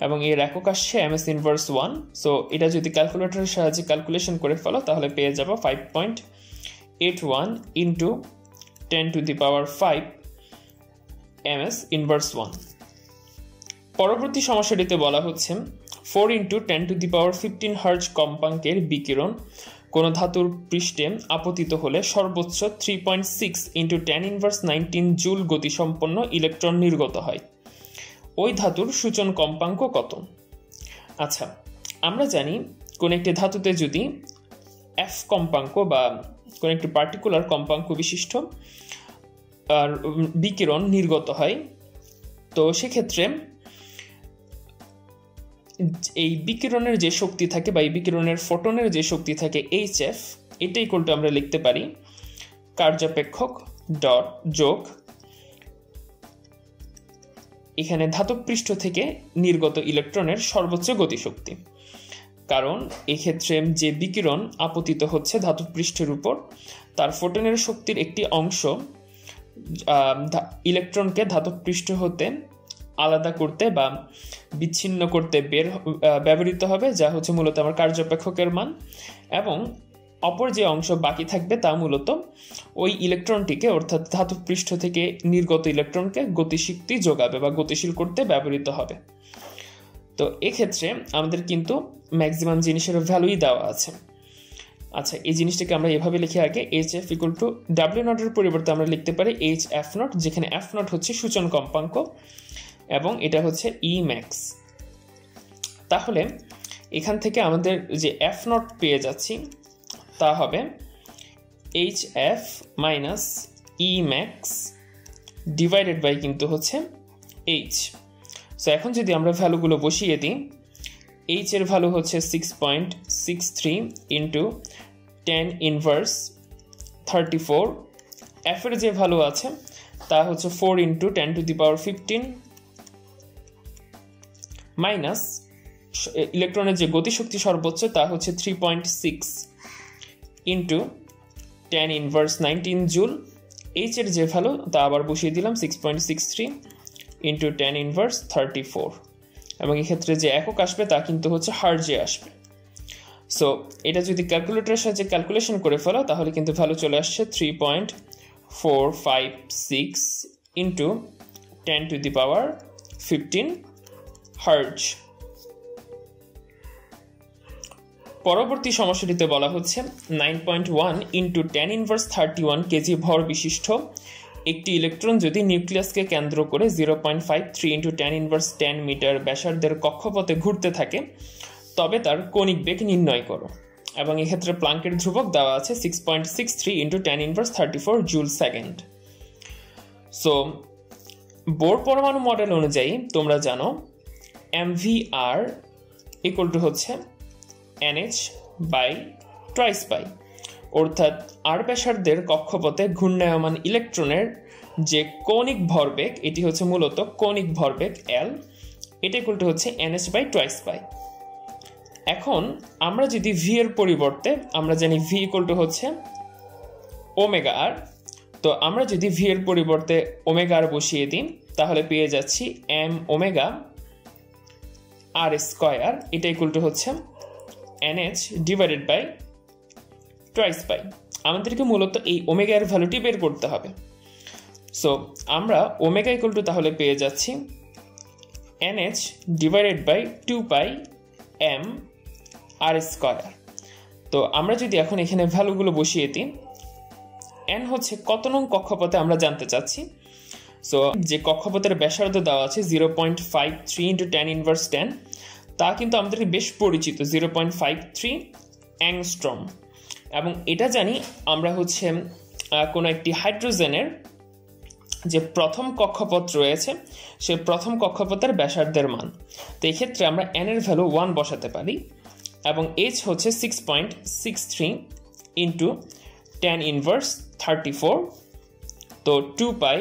এবং এর একক আসছে ms ইনভার্স 1। সো এটা যদি ক্যালকুলেটরের সাহায্যে ক্যালকুলেশন করে ফেলো তাহলে পেয়ে যাব 5.81 into 10 to the power 5 ms inverse 1। পরবর্তী সমস্যাটিতে বলা হচ্ছে 4 into 10 to the power 15 hertz কম্পাঙ্কের বিকিরণ কোনো ধাতুর পৃষ্ঠে আপতিত হলে সর্বোচ্চ 3.6 ইন্টু 10 ইনভার্স 19 জুল গতিসম্পন্ন ইলেকট্রন নির্গত হয়। ওই ধাতুর সূচন কম্পাঙ্ক কত? আচ্ছা, আমরা জানি কোন একটি ধাতুতে যদি f কম্পাঙ্ক বা কোন একটি পার্টিকুলার কম্পাঙ্ক বিশিষ্ট আর বিকিরণ নির্গত হয়, তো সেক্ষেত্রে এই বিকিরণের যে শক্তি থাকে বা এই বিকিরণের ফোটনের যে শক্তি থাকে hf, এটা ইকুয়াল টু আমরা লিখতে পারি কার্যাপেক্ষক ডট যোগ এখানে ধাতব পৃষ্ঠ থেকে নির্গত ইলেকট্রনের সর্বোচ্চ গতিশক্তি। কারণ এই ক্ষেত্রে যে বিকিরণ আপতিত হচ্ছে ধাতব পৃষ্ঠের উপর তার ফোটনের শক্তির একটি অংশ ইলেকট্রনকে ধাতব পৃষ্ঠ হতে আলাদা করতে বা বিচ্ছিন্ন করতে ব্যবহৃত হবে, যা হচ্ছে মূলত আমার কার্যাপেক্ষকের মান, এবং অপর যে অংশ বাকি থাকবে তা মূলত ওই ইলেকট্রনটিকে অর্থাৎ ধাতব পৃষ্ঠ থেকে নির্গত ইলেকট্রনকে গতিশক্তি যোগাবে বা গতিশীল করতে ব্যবহৃত হবে। তো এক্ষেত্রে আমাদের কিন্তু ম্যাক্সিমাম জিনিসের ভ্যালুই দেওয়া আছে। আচ্ছা, এই জিনিসটাকে আমরা এভাবে লিখে আগে hf equal to w not এর পরিবর্তে আমরা লিখতে পারি hf নট, যেখানে f নট হচ্ছে সূচন কম্পাঙ্ক এবং এটা হচ্ছে Emax। তাহলে এখান থেকে আমাদের যে f নট পেয়ে যাচ্ছি তা হবে hf minus Emax divided by কিন্তু হচ্ছে h। সো এখন যদি আমরা ভ্যালুগুলো বসিয়ে দিই, h এর ভ্যালু হচ্ছে 6.63 ইন্টু 10 ইনভার্স 34, f এর যে ভ্যালু আছে তা হচ্ছে 4 into 10 to the power 15 minus ইলেকট্রনের যে গতিশক্তি সর্বোচ্চ তা হচ্ছে 3.6 ইন্টু 10 ইনভার্স 19 জুল। এইচ এর যে ভ্যালু তা আবার বসিয়ে দিলাম 6.63 ইন্টু 10 ইনভার্স 34, এবং এক্ষেত্রে যে একক আসবে তা কিন্তু হচ্ছে হার্জে আসবে। সো এটা যদি ক্যালকুলেটরের সাহায্যে ক্যালকুলেশন করে ফেলো তাহলে কিন্তু ভ্যালু চলে আসছে 3.456 into 10 to the power 15 hertz. পরবর্তী সমস্যাটিতে বলা হচ্ছে 9.1 ইন্টু 10 ইনভার্স 31 কেজি ভর বিশিষ্ট একটি ইলেকট্রন যদি নিউক্লিয়াসকে কেন্দ্র করে 0.53 ইন্টু 10 ইনভার্স 10 মিটার ব্যাসার্ধের কক্ষপথে ঘুরতে থাকে তবে তার কণিক বেগ নির্ণয় করো। এবং এক্ষেত্রে প্লাঙ্কের ধ্রুবক দেওয়া আছে 6.63 into 10 inverse 34 joule second. So Bohr পরমাণু মডেল অনুযায়ী তোমরা জানো MVR ইকুয়াল টু হচ্ছে NH বাই টুয়াইস পাই, অর্থাৎ আর ব্যাসার্ধের কক্ষপথে ঘূর্ণায়মান ইলেকট্রনের যে কৌণিক ভরবেগ এটি হচ্ছে মূলত কৌণিক ভরবেগ L, এটা ইকুয়াল টু হচ্ছে NH বাই টুয়াইস পাই। এখন আমরা যদি V এর পরিবর্তে আমরা জানি V ইকুয়াল টু হচ্ছে ওমেগা R, তো আমরা যদি V এর পরিবর্তে ওমেগা R বসিয়ে দিই তাহলে পেয়ে যাচ্ছি m ওমেগা R স্কয়ার, এটা ইকুয়াল টু হচ্ছে NH divided by twice pi. আমাদেরকে মূলত এই ওমেগা এর ভ্যালুটি বের করতে হবে। সো আমরা ওমেগা ইকুয়াল টু তাহলে পেয়ে যাচ্ছি NH divided by 2 pi m R square. তো আমরা যদি এখন এখানে ভ্যালুগুলো বসিয়ে দিই, n হচ্ছে কত নং কক্ষপথে আমরা জানতে চাচ্ছি। সো যে কক্ষপথের ব্যাসার্ধ দেওয়া আছে 0.53 ইন্টু 10 ইনভার্স 10, তা কিন্তু আমাদেরকে বেশ পরিচিত 0.53 অ্যাংস্ট্রম। এবং এটা জানি আমরা হচ্ছে কোনো একটি হাইড্রোজেনের যে প্রথম কক্ষপথ রয়েছে সে প্রথম কক্ষপথের ব্যাসার্ধের মান। তো এক্ষেত্রে আমরা n এর ভ্যালু 1 বসাতে পারি এবং h হচ্ছে 6.63 ইন্টু 10 ইনভার্স 34, তো 2 পাই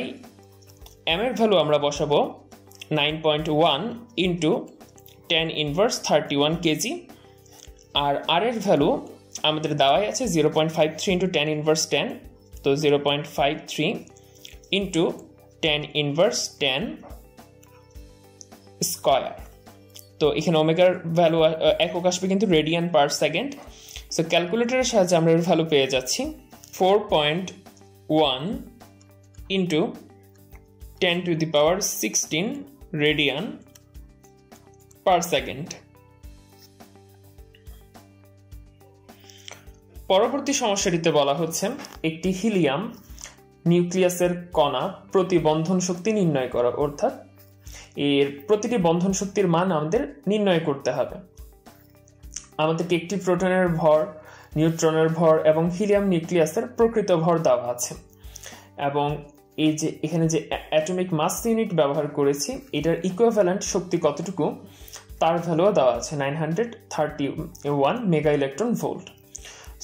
m এর ভ্যালু আমরা বসাবো 9.1 ইন্টু 10 ইনভার্স 31 কেজি, আর r এর ভ্যালু আমাদের দেওয়াই আছে 0.53 ইন্টু 10 ইনভার্স 10, তো 0.53 ইন্টু 10 ইনভার্স 10 স্কয়ার। তো এখানে ওমেগার ভ্যালু একক আসবে কিন্তু রেডিয়ান পার সেকেন্ড। সো ক্যালকুলেটরের সাহায্যে আমরা এর ভ্যালু পেয়ে যাচ্ছি 4.1 into 10 to the power 16 radian per second. পরবর্তী সমস্যাটিতে বলা হচ্ছে একটি হিলিয়াম নিউক্লিয়াসের কণা প্রতি বন্ধন শক্তি নির্ণয় করা, অর্থাৎ এর প্রতিটি বন্ধন শক্তির মান আমাদের নির্ণয় করতে হবে। আমাদেরকে একটি প্রোটনের ভর, নিউট্রনের ভর এবং হিলিয়াম নিউক্লিয়াসের প্রকৃত ভর দেওয়া আছে, এবং এই যে এখানে যে অ্যাটমিক মাস ইউনিট ব্যবহার করেছি এটার ইকুইভ্যালেন্ট শক্তি কতটুকু তার ভ্যালুও দেওয়া আছে 931 মেগা ইলেকট্রন ভোল্ট।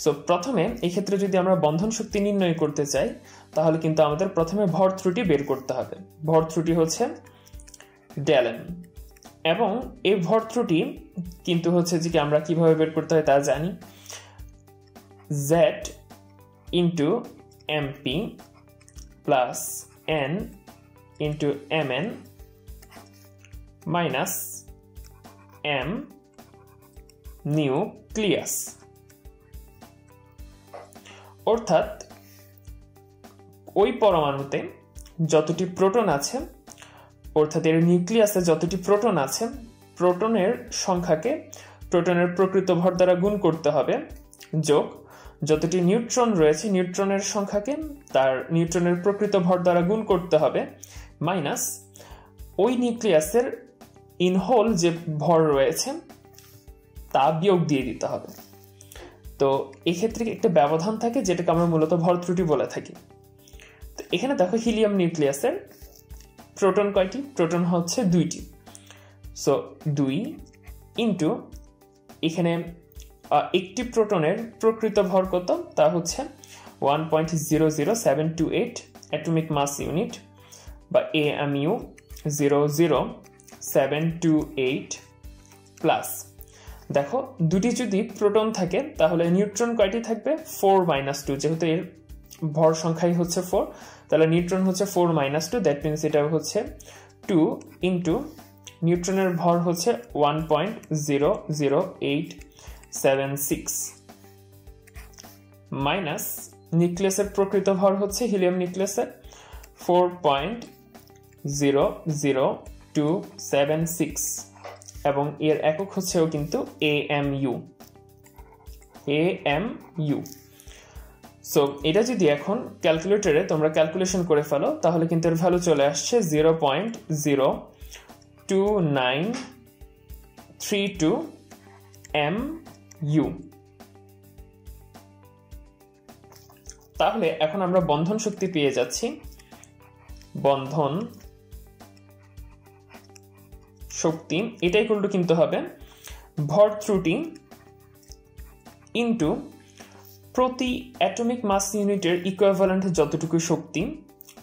সো প্রথমে এই ক্ষেত্রে যদি আমরা বন্ধন শক্তি নির্ণয় করতে চাই তাহলে কিন্তু আমাদের প্রথমে ভর ত্রুটি বের করতে হবে। ভর ত্রুটি হচ্ছে ডেল m, এবং এই ভর ত্রুটি কিন্তু হচ্ছে যে আমরা কিভাবে বের করতে হয় তা জানি, z into mp plus n into mn minus m nucleus. অর্থাৎ ওই পরমাণুতে যতটি প্রোটন আছে, অর্থাৎ এর নিউক্লিয়াসে যতটি প্রোটন আছে, প্রোটনের সংখ্যাকে প্রোটনের প্রকৃত ভর দ্বারা গুণ করতে হবে, যোগ যতটি নিউট্রন রয়েছে নিউট্রনের সংখ্যাকে তার নিউট্রনের প্রকৃত ভর দ্বারা গুণ করতে হবে, মাইনাস ওই নিউক্লিয়াসের ইনহোল যে ভর রয়েছে তা বিয়োগ দিয়ে দিতে হবে। তো এক্ষেত্রে একটা ব্যবধান থাকে যেটাকে আমরা মূলত ভর ত্রুটি বলে থাকি। তো এখানে দেখো হিলিয়াম নিউক্লিয়াসের প্রোটন কয়টি? প্রোটন হচ্ছে 2টি। সো 2 ইন্টু এখানে একটি প্রোটনের প্রকৃত ভর কত তা হচ্ছে 1.00728 অ্যাটমিক মাস ইউনিট বা AMU 00728 প্লাস দেখো দুটি যদি প্রোটন থাকে তাহলে নিউট্রন কয়টি থাকবে 4 - 2, যেহেতু এর ভর সংখ্যাই হচ্ছে 4, তাহলে নিউট্রন হচ্ছে 4 - 2, দ্যাট মিনস এটা হচ্ছে 2 ইন্টু নিউট্রনের ভর হচ্ছে 1.00876 মাইনাস নিউক্লিয়াসের প্রকৃত ভর হচ্ছে হিলিয়াম নিউক্লিয়াসের 4.00276 এবং এর একক হচ্ছেও কিন্তু AMU। সো এটা যদি এখন ক্যালকুলেটরে তোমরা ক্যালকুলেশন করে ফেলো তাহলে কিন্তু এর ভ্যালু চলে আসছে 0.02932 MU। তাহলে এখন আমরা বন্ধন শক্তি পেয়ে যাচ্ছি, বন্ধন শক্তি এটাই করলে কিন্তু হবে ভর ত্রুটি ইন্টু প্রতি অ্যাটমিক মাস ইউনিটের ইকুইভ্যালেন্ট যতটুকু শক্তি,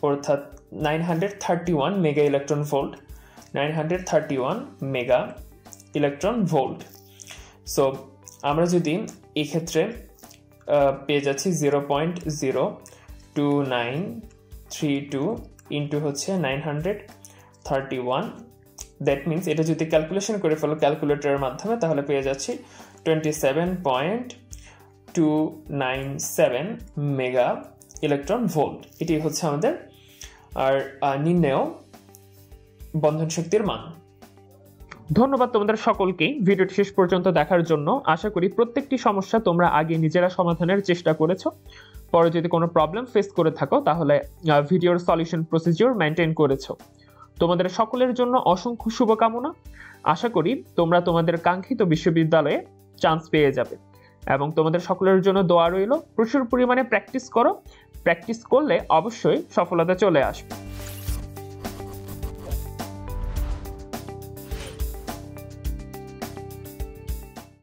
অর্থাৎ 931 mega electron volt, 931 mega electron volt. So আমরা যদি এই ক্ষেত্রে পেয়ে যাচ্ছি 0.02932 ইন্টু হচ্ছে 931, দ্যাট মিনস এটা যদি ক্যালকুলেশন করে ফেলো ক্যালকুলেটরের মাধ্যমে তাহলে পেয়ে যাচ্ছি 27.297 মেগা ইলেকট্রন ভোল্ট। এটি হচ্ছে আমাদের আর নির্ণেয় বন্ধন শক্তির মান। ধন্যবাদ তোমাদের সকলকেই ভিডিওটি শেষ পর্যন্ত দেখার জন্য। আশা করি প্রত্যেকটি সমস্যা তোমরা আগে নিজেরা সমাধানের চেষ্টা করেছো। পরে যদি কোনো প্রবলেম ফেস করে থাকো তাহলে ভিডিওর সলিউশন প্রসিডিওর মেনটেন করেছো। তোমাদের সকলের জন্য অসংখ্য শুভকামনা। আশা করি তোমরা তোমাদের কাঙ্ক্ষিত বিশ্ববিদ্যালয়ে চান্স পেয়ে যাবে এবং তোমাদের সকলের জন্য দোয়া রইল। প্রচুর পরিমাণে প্র্যাকটিস করো, প্র্যাকটিস করলে অবশ্যই সফলতা চলে আসবে।